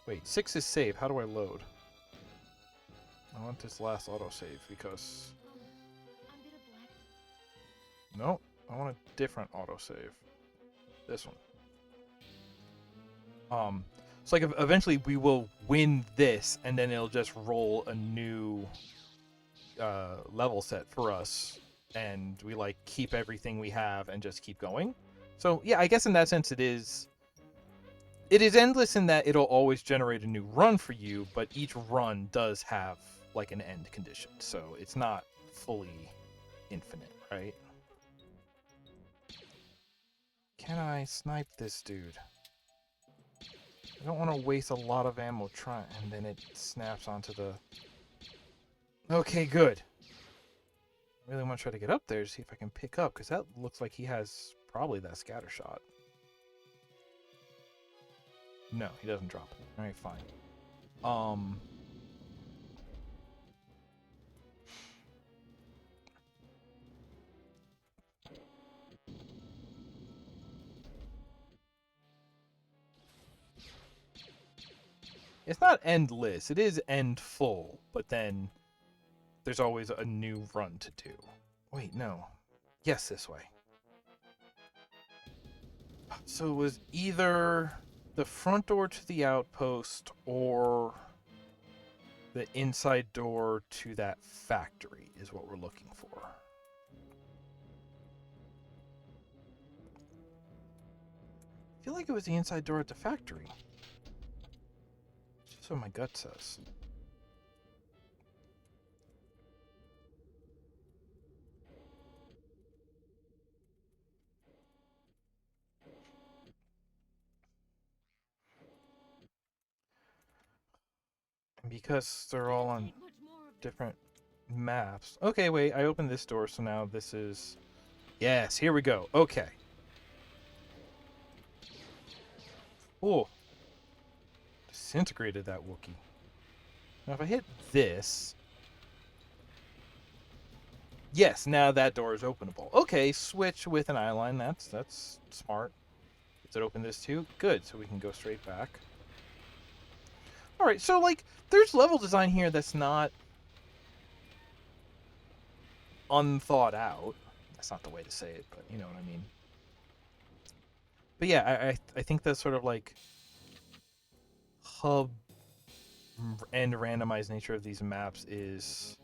Wait, 6 is save. How do I load? I want this last autosave because. No, I want a different autosave. This one. So, like, eventually we will win this, and then it'll just roll a new level set for us, and we, like, keep everything we have and just keep going. So yeah, I guess in that sense it is endless in that it'll always generate a new run for you, but each run does have, like, an end condition, so it's not fully infinite, right? Can I snipe this dude? I don't want to waste a lot of ammo trying, and then it snaps onto the. Okay, good. I really want to try to get up there to see if I can pick up, because that looks like he has probably that scatter shot. No, he doesn't drop it. All right, fine. It's not endless. It is end full, but then there's always a new run to do. Wait, no. Yes, this way. So it was either the front door to the outpost or the inside door to that factory is what we're looking for. I feel like it was the inside door at the factory. That's what my gut says. And because they're all on different maps. Okay, wait, I opened this door, so now this is... Yes, here we go. Okay. Oh. Disintegrated that Wookiee. Now if I hit this... Yes, now that door is openable. Okay, switch with an eye line. That's smart. Does it open this too? Good, so we can go straight back. Alright, so, like, there's level design here that's not unthought out. That's not the way to say it, but you know what I mean. But yeah, I think the sort of, like, hub and randomized nature of these maps is...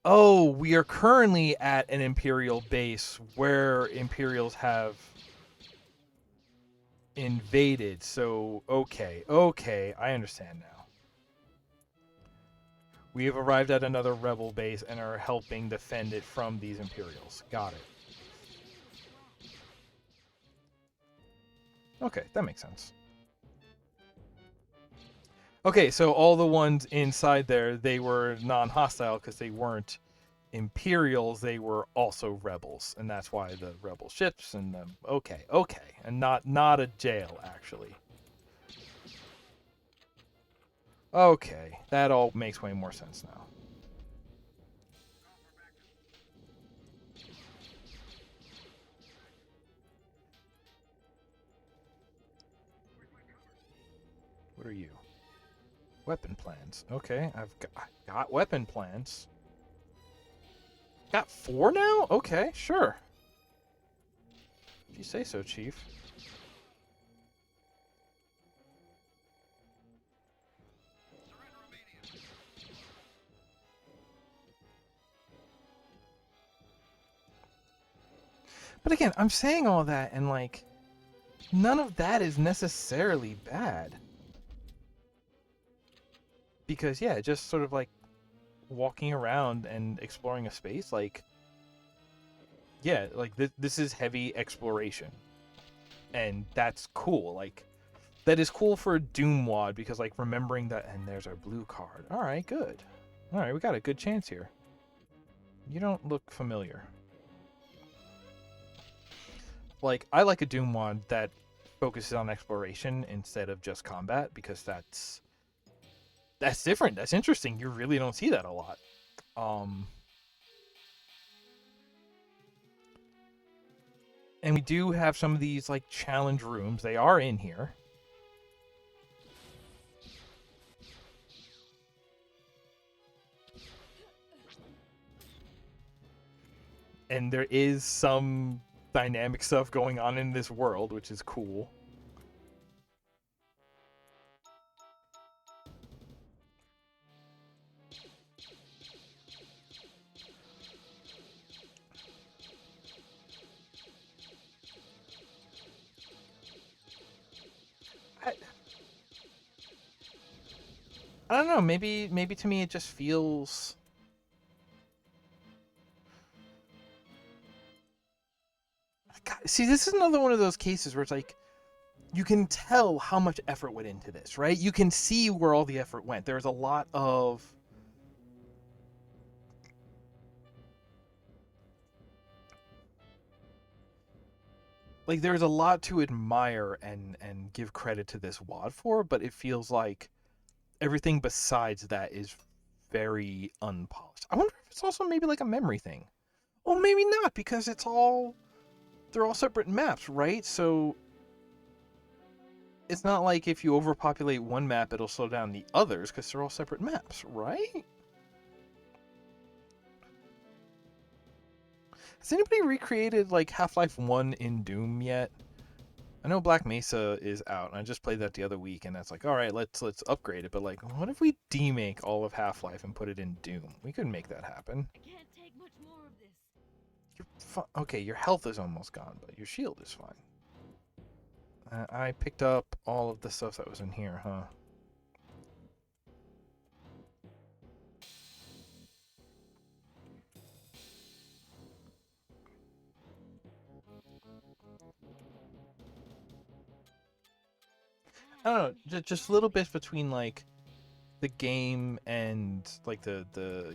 Oh, we are currently at an Imperial base where Imperials have invaded. So, okay, I understand now. We have arrived at another rebel base and are helping defend it from these Imperials. Got it. Okay, that makes sense. Okay, so all the ones inside there, they were non-hostile because they weren't Imperials, they were also rebels, and that's why the rebel ships and the... Okay, and not a jail, actually. Okay, that all makes way more sense now. What are you? Weapon plans. Okay, I've got weapon plans. Got 4 now? Okay, sure. If you say so, Chief. But again, I'm saying all that and, like, none of that is necessarily bad. Because, yeah, just sort of, like, walking around and exploring a space, like... Yeah, like, this is heavy exploration. And that's cool. Like, that is cool for a DooM WAD, because, like, remembering that... And there's our blue card. Alright, good. Alright, we got a good chance here. You don't look familiar. Like, I like a DooM WAD that focuses on exploration instead of just combat, because that's different. That's interesting. You really don't see that a lot. And we do have some of these, like, challenge rooms. They are in here. And there is some dynamic stuff going on in this world, which is cool. I don't know. Maybe to me it just feels... God, see, this is another one of those cases where it's like, you can tell how much effort went into this, right? You can see where all the effort went. There's a lot of... Like, there's a lot to admire and give credit to this WAD for, but it feels like everything besides that is very unpolished. I wonder if it's also maybe like a memory thing. Well, maybe not, because they're all separate maps, right? So it's not like if you overpopulate one map, it'll slow down the others, because they're all separate maps, right? Has anybody recreated, like, Half-Life 1 in DooM yet? I know Black Mesa is out, and I just played that the other week, and that's like, all right, let's upgrade it. But, like, what if we demake all of Half-Life and put it in DooM? We could make that happen. I can't take much more of this. Okay, your health is almost gone, but your shield is fine. I picked up all of the stuff that was in here, huh? I don't know, just a little bit between like the game and like the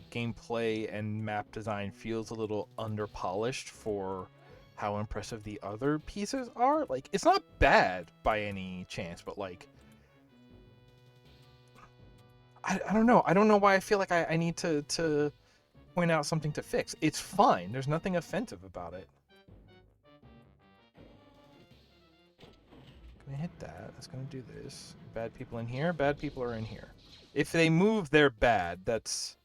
gameplay and map design feels a little under polished for how impressive the other pieces are. Like it's not bad by any chance, but like I don't know. I don't know why I feel like I need to point out something to fix. It's fine. There's nothing offensive about it. Gonna hit that. That's gonna do this. Bad people in here. Bad people are in here. If they move, they're bad. That's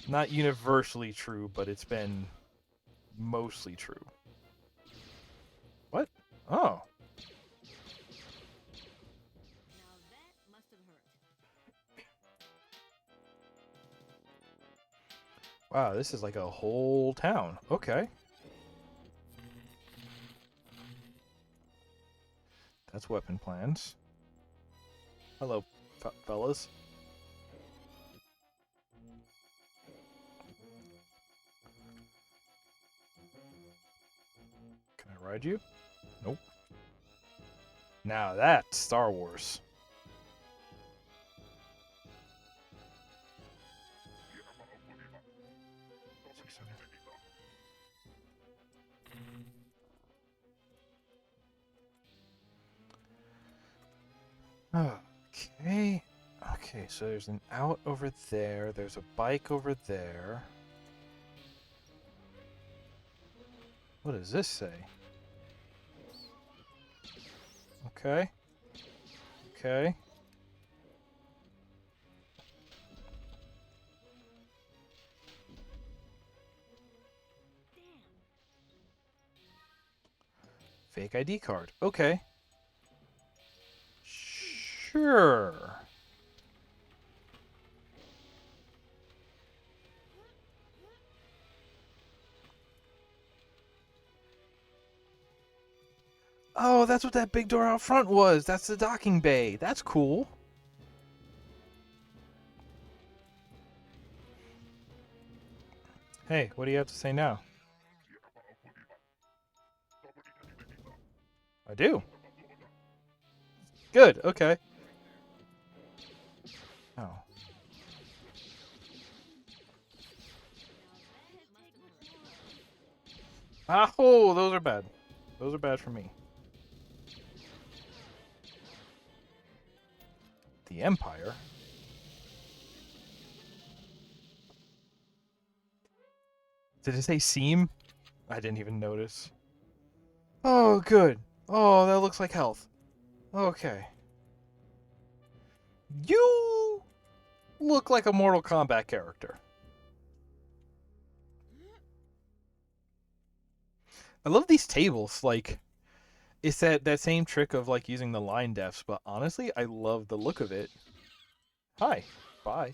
not universally true, but it's been mostly true. What? Oh. Wow, this is like a whole town. Okay. That's weapon plans. Hello, fellas. Can I ride you? Nope. Now that's Star Wars. Okay. Okay, so there's an out over there. There's a bike over there. What does this say? Okay. Okay. Fake ID card. Okay. Sure. Oh, that's what that big door out front was. That's the docking bay. That's cool. Hey, what do you have to say now? I do. Good. Okay. Oh. Oh, those are bad. Those are bad for me. The Empire? Did it say seam? I didn't even notice. Oh, good. Oh, that looks like health. Okay. You look like a Mortal Kombat character. I love these tables. Like, it's that same trick of like using the line defs, but honestly, I love the look of it. Hi. Bye.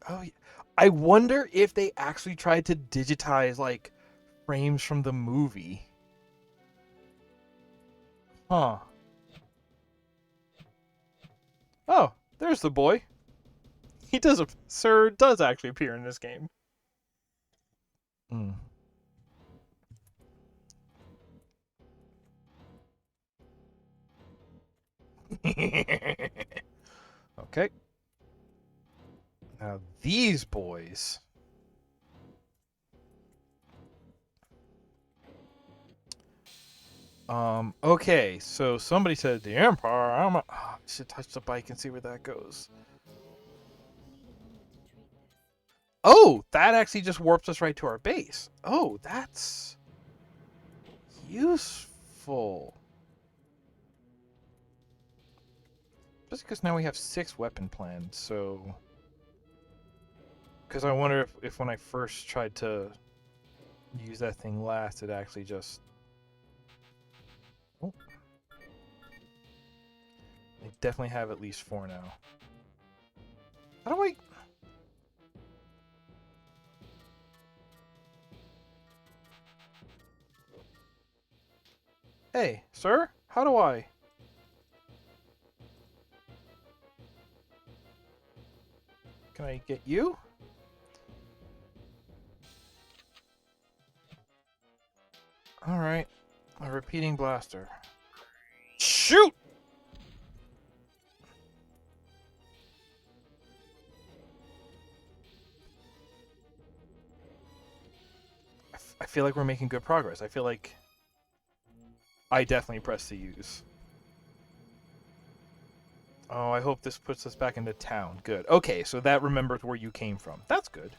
Oh, yeah. I wonder if they actually tried to digitize like frames from the movie. Huh. Oh, there's the boy. He does. Sir does actually appear in this game. Mm. Okay. Now these boys. Okay, so somebody said the Empire. I should touch the bike and see where that goes. Oh, that actually just warps us right to our base. Oh, that's useful. Just because now we have 6 weapon plans, so... Because I wonder if when I first tried to use that thing last, it actually just... Oh. I definitely have at least 4 now. How do I... Hey, sir, how do I? Can I get you? Alright. A repeating blaster. Shoot! I feel like we're making good progress. I feel like I definitely pressed the use. Oh, I hope this puts us back into town. Good. Okay, so that remembers where you came from. That's good.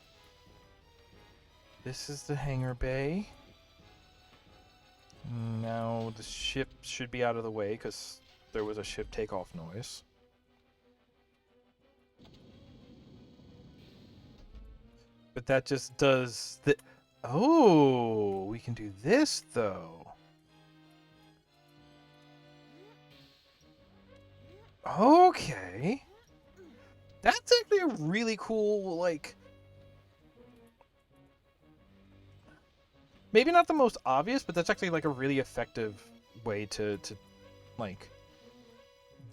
This is the hangar bay. Now the ship should be out of the way because there was a ship takeoff noise. But that just does the... Oh, we can do this though. Okay. That's actually a really cool, like... Maybe not the most obvious, but that's actually like a really effective way to like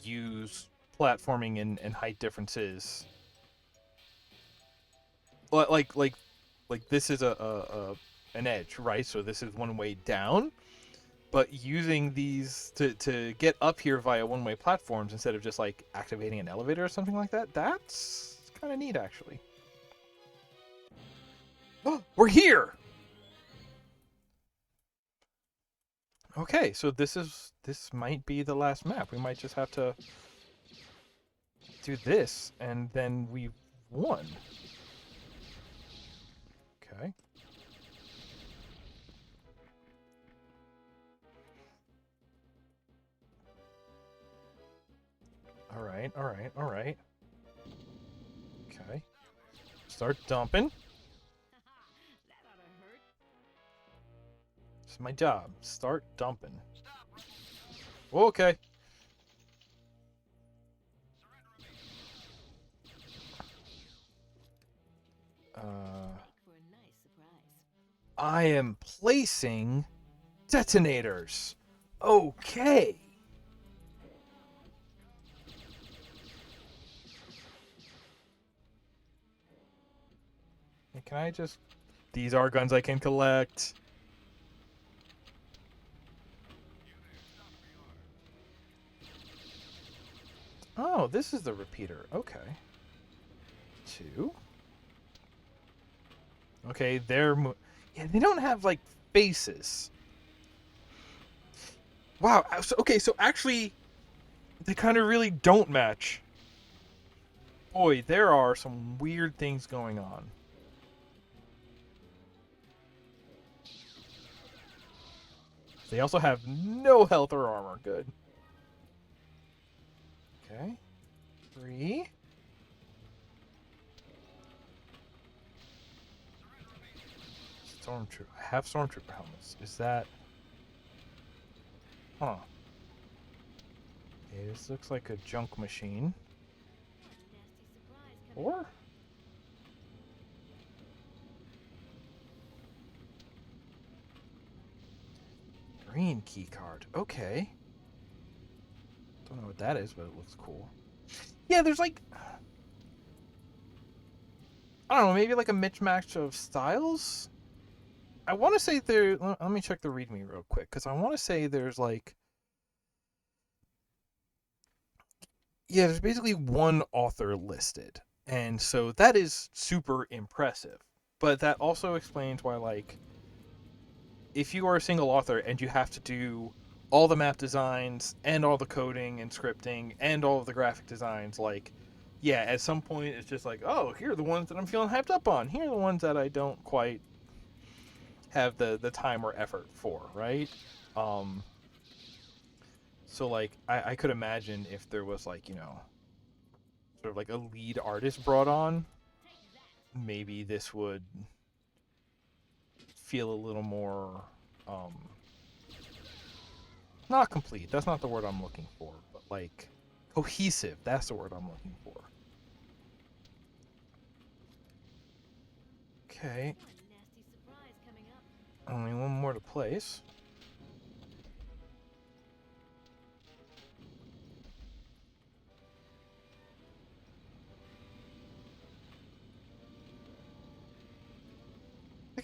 use platforming and height differences. Like this is an edge, right? So this is one way down, but using these to get up here via one-way platforms instead of just like activating an elevator or something like that, that's kind of neat actually. Oh, we're here. Okay, so this might be the last map. We might just have to do this, and then we've won. Okay. All right, all right, all right. Okay. Start dumping. This is my job. Start dumping. Okay. I am placing detonators. Okay. Can I just... These are guns I can collect. Oh, this is the repeater. Okay. 2. Okay, they're... Yeah, they don't have, like, faces. Wow. Okay, so actually, they kind of really don't match. Boy, there are some weird things going on. They also have no health or armor. Good. Okay. 3. Stormtrooper. I have Stormtrooper helmets. Is that... Huh. Okay, this looks like a junk machine. Or... Green key card. Okay. Don't know what that is, but it looks cool. Yeah, there's like... I don't know, maybe like a mismatch of styles? I want to say there... Let me check the README real quick, because I want to say there's like... Yeah, there's basically one author listed. And so that is super impressive. But that also explains why, like, if you are a single author and you have to do all the map designs and all the coding and scripting and all of the graphic designs, like, yeah, at some point it's just like, oh, here are the ones that I'm feeling hyped up on. Here are the ones that I don't quite have the time or effort for, right? Um, so, like, I could imagine if there was, like, sort of like a lead artist brought on, maybe this would feel a little more um, not complete. That's not the word I'm looking for, but like cohesive. That's the word I'm looking for. Okay. Only one more to place.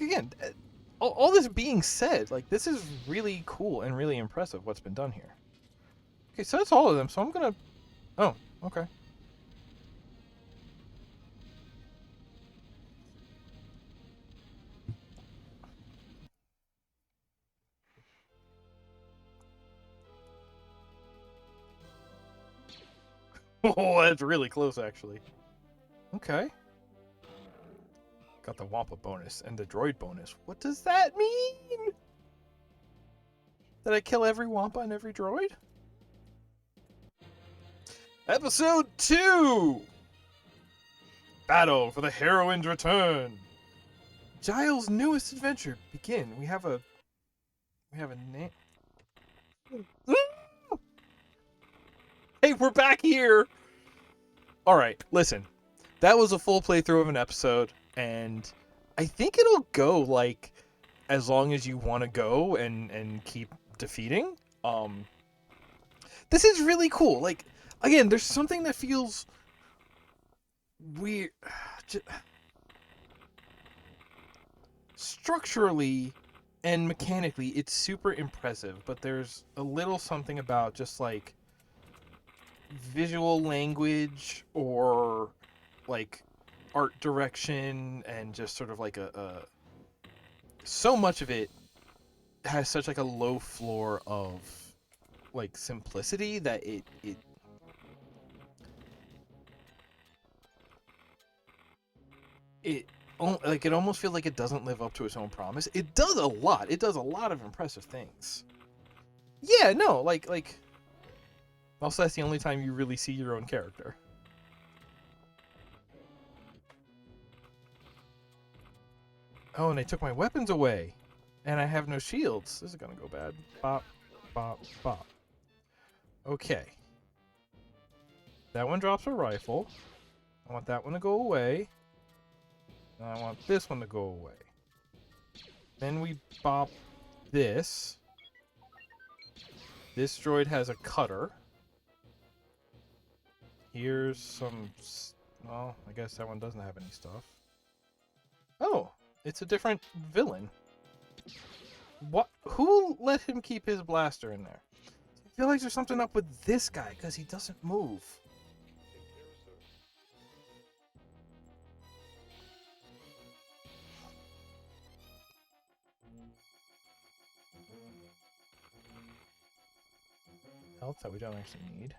again, all this being said, like, this is really cool and really impressive what's been done here. Okay, so that's all of them. So I'm gonna. Oh, okay. Oh, that's really close, actually. Okay. Got the Wampa bonus and the droid bonus. What does that mean? That I kill every Wampa and every droid? Episode 2! Battle for the Heroine's Return. Giles' newest adventure. Begin. We have a name. Hey, we're back here! Alright, listen. That was a full playthrough of an episode, and I think it'll go, like, as long as you want to go and keep defeating. This is really cool. Like, again, there's something that feels weird. Structurally and mechanically, it's super impressive, but there's a little something about just, like, visual language or, like, art direction and just sort of like so much of it has such, like, a low floor of, like, simplicity that it like, it almost feels like it doesn't live up to its own promise. It does a lot. It does a lot of impressive things. Yeah, no, like also that's the only time you really see your own character. Oh, and they took my weapons away. And I have no shields. This is gonna go bad. Bop, bop, bop. Okay. That one drops a rifle. I want that one to go away. And I want this one to go away. Then we bop this. This droid has a cutter. Here's some... Well, I guess that one doesn't have any stuff. Oh, it's a different villain. What? Who let him keep his blaster in there? I feel like there's something up with this guy because he doesn't move. Health that we don't actually need.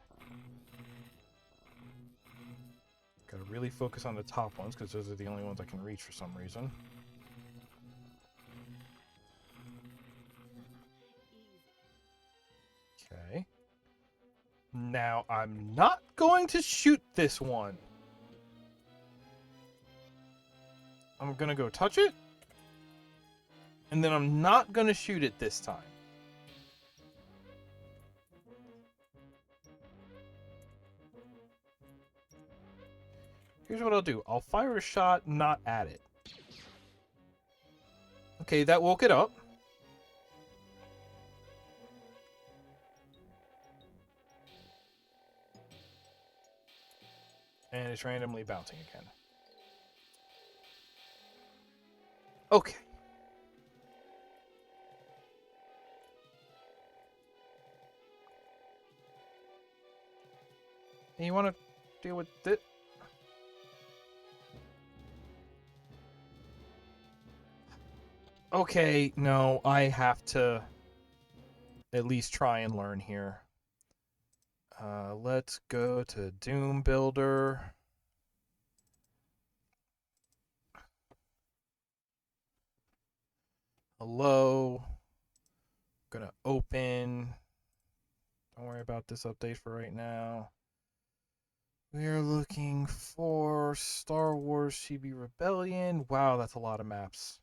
Gotta really focus on the top ones because those are the only ones I can reach for some reason. Okay. Now I'm not going to shoot this one. I'm gonna go touch it. And then I'm not gonna shoot it this time. Here's what I'll do. I'll fire a shot, not at it. Okay, that woke it up. And it's randomly bouncing again. Okay. And you want to deal with it? Okay, no, I have to at least try and learn here. Let's go to Doom Builder. Hello. Gonna open. Don't worry about this update for right now. We're looking for Star Wars Chibi Rebellion. Wow, that's a lot of maps.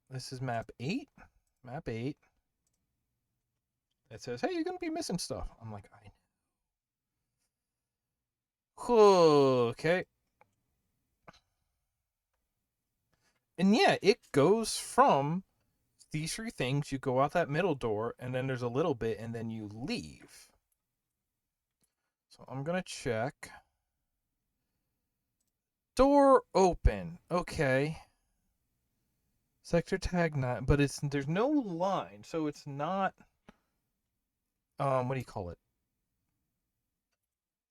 This is map 8. Map 8. It says, hey, you're gonna be missing stuff. I'm like, I know. Okay. And yeah, it goes from these 3 things. You go out that middle door, and then there's a little bit, and then you leave. So I'm gonna check. Door open. Okay. Sector tag 9, but there's no line, so it's not what do you call it?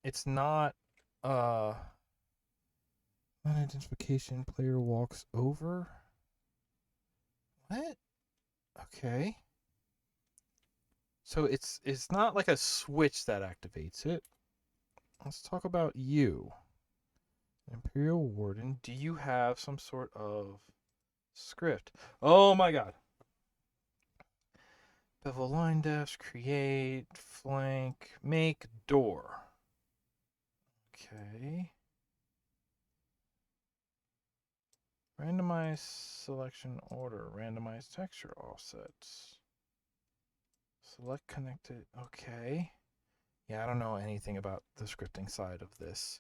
It's not unidentification player walks over. What? Okay. So it's not like a switch that activates it. Let's talk about you. Imperial Warden, do you have some sort of script? Oh my god. Bevel line dash, create, flank, make, door. Okay. Randomize selection order, randomize texture offsets. Select connected, okay. Yeah, I don't know anything about the scripting side of this.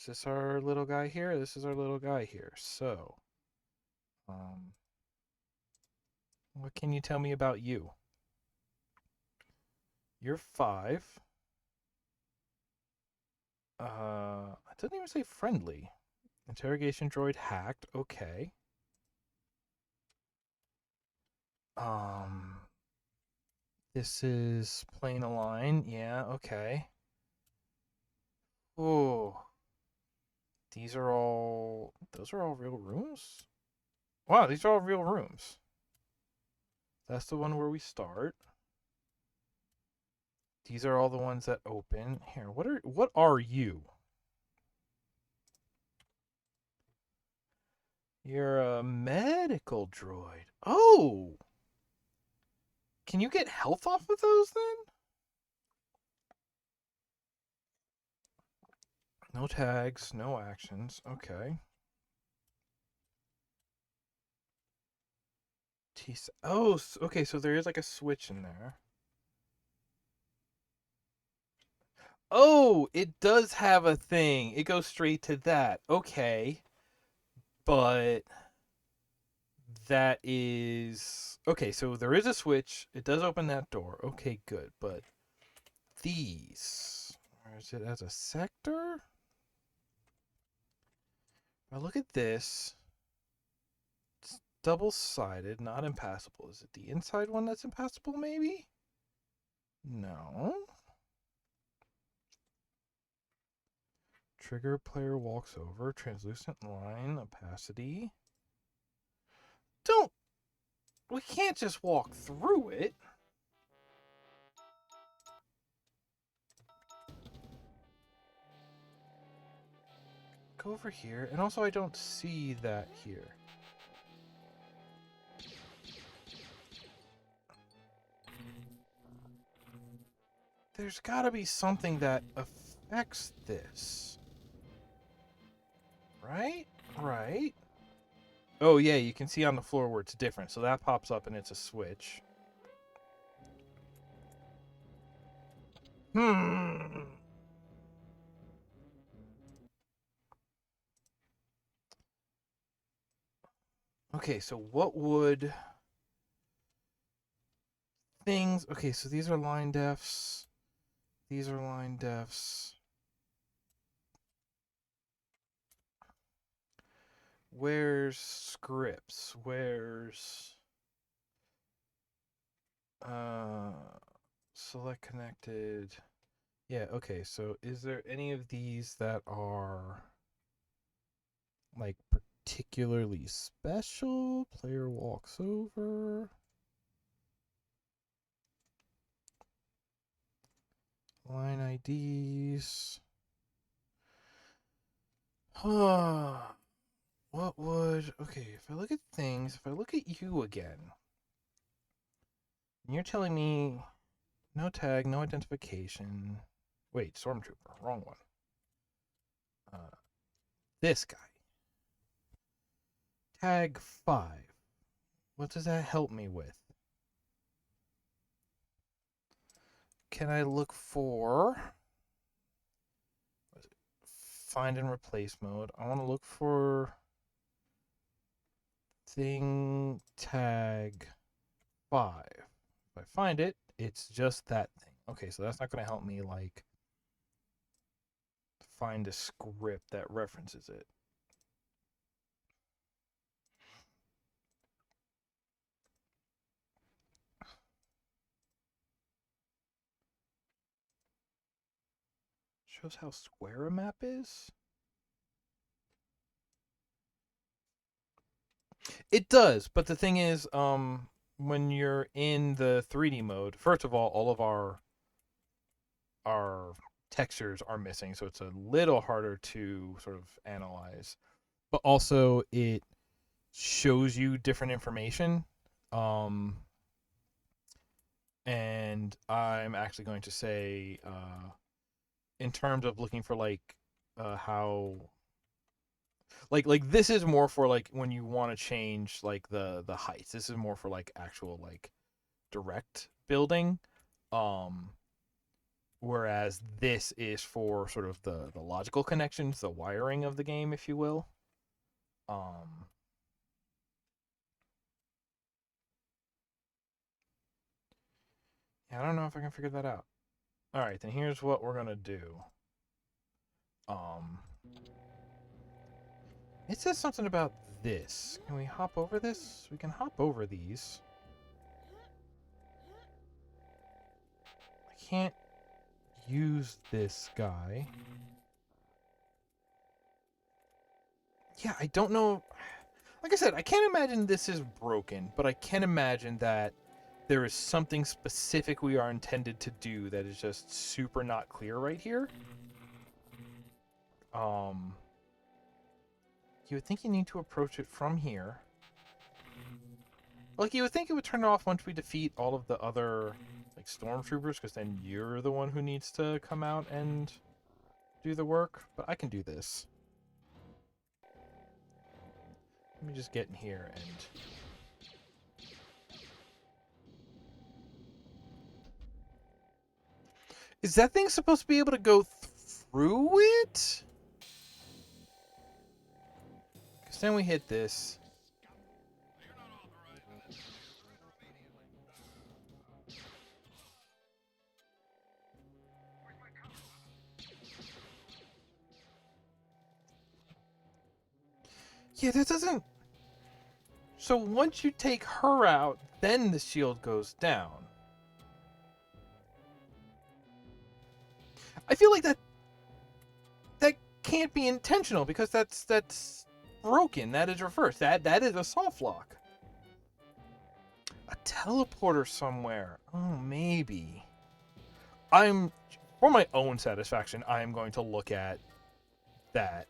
Is this our little guy here? This is our little guy here. So, what can you tell me about you? You're 5. It doesn't even say friendly. Interrogation droid hacked. Okay. This is plain align. Yeah, okay. Oh. Those are all real rooms? Wow, these are all real rooms. That's the one where we start. These are all the ones that open. Here, what are you? You're a medical droid. Oh! Can you get health off of those then? No tags, no actions. Okay. Oh, okay, so there is like a switch in there. Oh, it does have a thing. It goes straight to that. Okay. But that is okay, so there is a switch. It does open that door. Okay, good. But these, or is it as a sector? Now look at this. It's double-sided, not impassable. Is it the inside one that's impassable, maybe? No. Trigger player walks over. Translucent line, opacity. Don't. We can't just walk through it. Go over here. And also, I don't see that here. There's gotta be something that affects this. Right? Right. Oh, yeah, you can see on the floor where it's different. So that pops up and it's a switch. Okay, so what would things... Okay, so these are line defs. These are line defs. Where's scripts? Where's... select connected. Yeah, okay, so is there any of these that are like particularly special? Player walks over. Line IDs. What would... Okay, if I look at things, if I look at you again, and you're telling me no tag, no identification. Wait, Stormtrooper, wrong one. This guy. Tag 5. What does that help me with? Can I look for... Find and replace mode? I want to look for thing tag 5. If I find it, it's just that thing. Okay, so that's not going to help me, like, find a script that references it. Shows how square a map is? It does, but the thing is, when you're in the 3D mode, first of all of our textures are missing, so it's a little harder to sort of analyze. But also it shows you different information. And I'm actually going to say, in terms of looking for like how like this is more for like when you want to change like the heights. This is more for like actual like direct building. Um Whereas this is for sort of the logical connections, the wiring of the game, if you will. Um, yeah, I don't know if I can figure that out. All right, then here's what we're gonna do. Um, it says something about this. Can we hop over this? We can hop over these. I can't use this guy. Yeah, I don't know. Like I said, I can't imagine this is broken, but I can imagine that there is something specific we are intended to do that is just super not clear right here. Um, you would think you need to approach it from here. Like, you would think it would turn off once we defeat all of the other, like, stormtroopers, because then you're the one who needs to come out and do the work. But I can do this. Let me just get in here and... Is that thing supposed to be able to go through it? Because then we hit this. Yeah, that doesn't... So once you take her out, then the shield goes down. I feel like that can't be intentional because that's broken. That is reversed. That is a soft lock. A teleporter somewhere. Oh, maybe. For my own satisfaction, I am going to look at that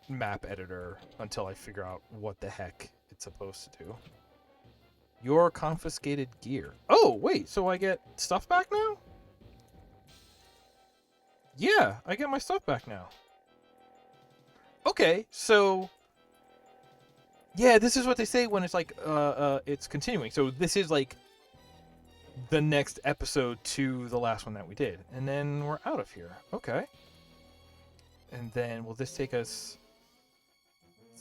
map editor until I figure out what the heck it's supposed to do. Your confiscated gear. Oh, wait, so I get stuff back now? Yeah, I get my stuff back now. Okay, so yeah, this is what they say when it's like it's continuing. So this is like the next episode to the last one that we did. And then we're out of here. Okay. And then will this take us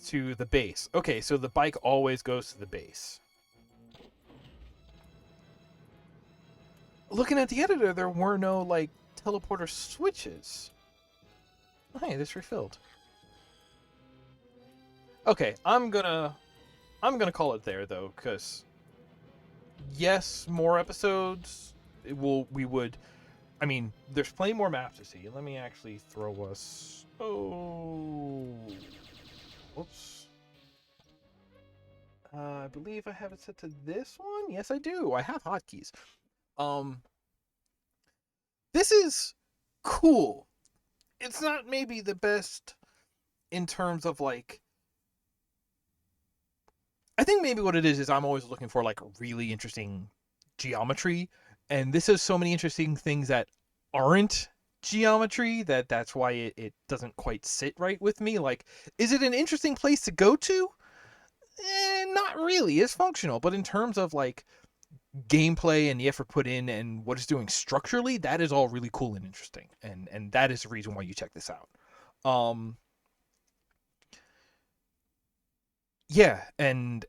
to the base? Okay, so the bike always goes to the base. Looking at the editor, there were no like teleporter switches. Oh, hey, this refilled. Okay, I'm gonna call it there though, because yes, more episodes. We would. I mean, there's plenty more maps to see. Let me actually throw us. Oh, whoops. I believe I have it set to this one. Yes, I do. I have hotkeys. This is cool. It's not maybe the best in terms of like. I think maybe what it is I'm always looking for like really interesting geometry, and this has so many interesting things that aren't geometry that's why it doesn't quite sit right with me. Like, is it an interesting place to go to? Not really. It's functional, but in terms of like gameplay and the effort put in and what it's doing structurally, that is all really cool and interesting, and that is the reason why you check this out. Yeah, and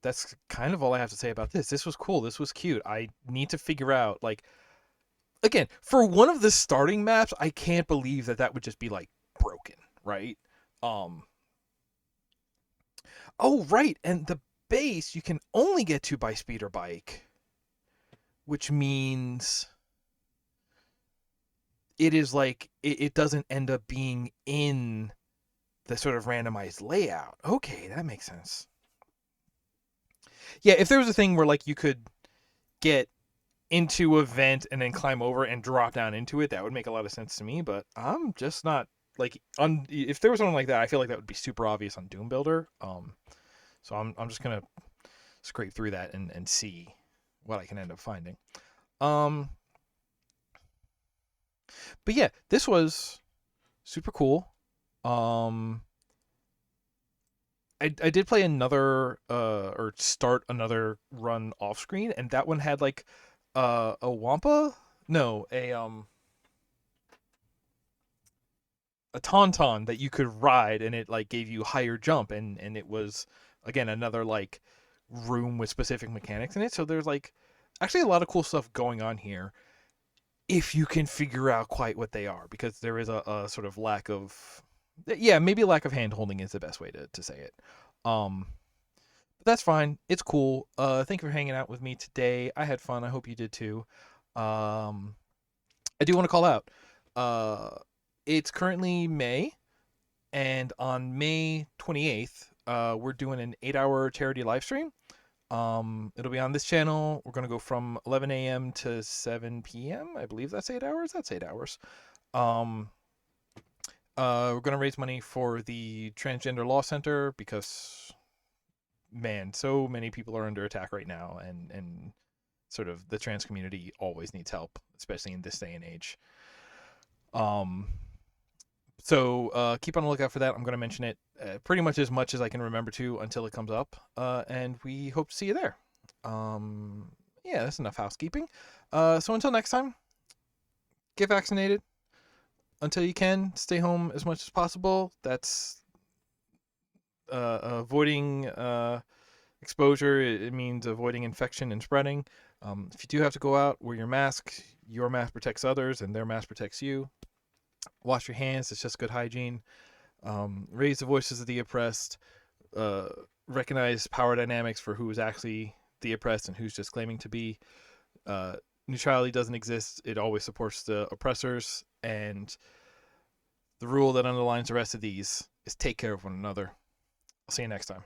that's kind of all I have to say about this. This was cool. This was cute. I need to figure out like again, for one of the starting maps, I can't believe that that would just be like broken, right? Um oh right, and the base you can only get to by speeder bike, which means it is like it doesn't end up being in the sort of randomized layout. Okay, that makes sense. Yeah, if there was a thing where like you could get into a vent and then climb over and drop down into it, that would make a lot of sense to me. But I'm just not like on. If there was something like that, I feel like that would be super obvious on Doom Builder. So I'm just gonna scrape through that and see what I can end up finding. Um, but yeah, this was super cool. Um, I did play another or start another run off screen, and that one had like a wampa, no, a tauntaun that you could ride, and it like gave you higher jump, and it was again another like room with specific mechanics in it. So there's like actually a lot of cool stuff going on here if you can figure out quite what they are, because there is a sort of lack of, yeah, maybe lack of hand holding is the best way to say it. um but that's fine, it's cool. Thank you for hanging out with me today. I had fun, I hope you did too. I do want to call out, uh it's currently May, and on May 28th, we're doing an 8-hour charity live stream. It'll be on this channel. We're gonna go from 11 a.m. to 7 p.m. I believe that's 8 hours. That's 8 hours. Um, we're gonna raise money for the Transgender Law Center because, man, so many people are under attack right now, and sort of the trans community always needs help, especially in this day and age. Um, so keep on the lookout for that. I'm gonna mention it pretty much as I can remember to until it comes up, and we hope to see you there. Um, yeah, that's enough housekeeping. So until next time, get vaccinated until you can. Stay home as much as possible. That's avoiding exposure. It means avoiding infection and spreading. If you do have to go out, wear your mask. Your mask protects others, and their mask protects you. Wash your hands. It's just good hygiene. Raise the voices of the oppressed. Uh, Recognize power dynamics for who is actually the oppressed and who's just claiming to be. Uh, Neutrality doesn't exist. It always supports the oppressors. And the rule that underlines the rest of these is take care of one another. I'll see you next time.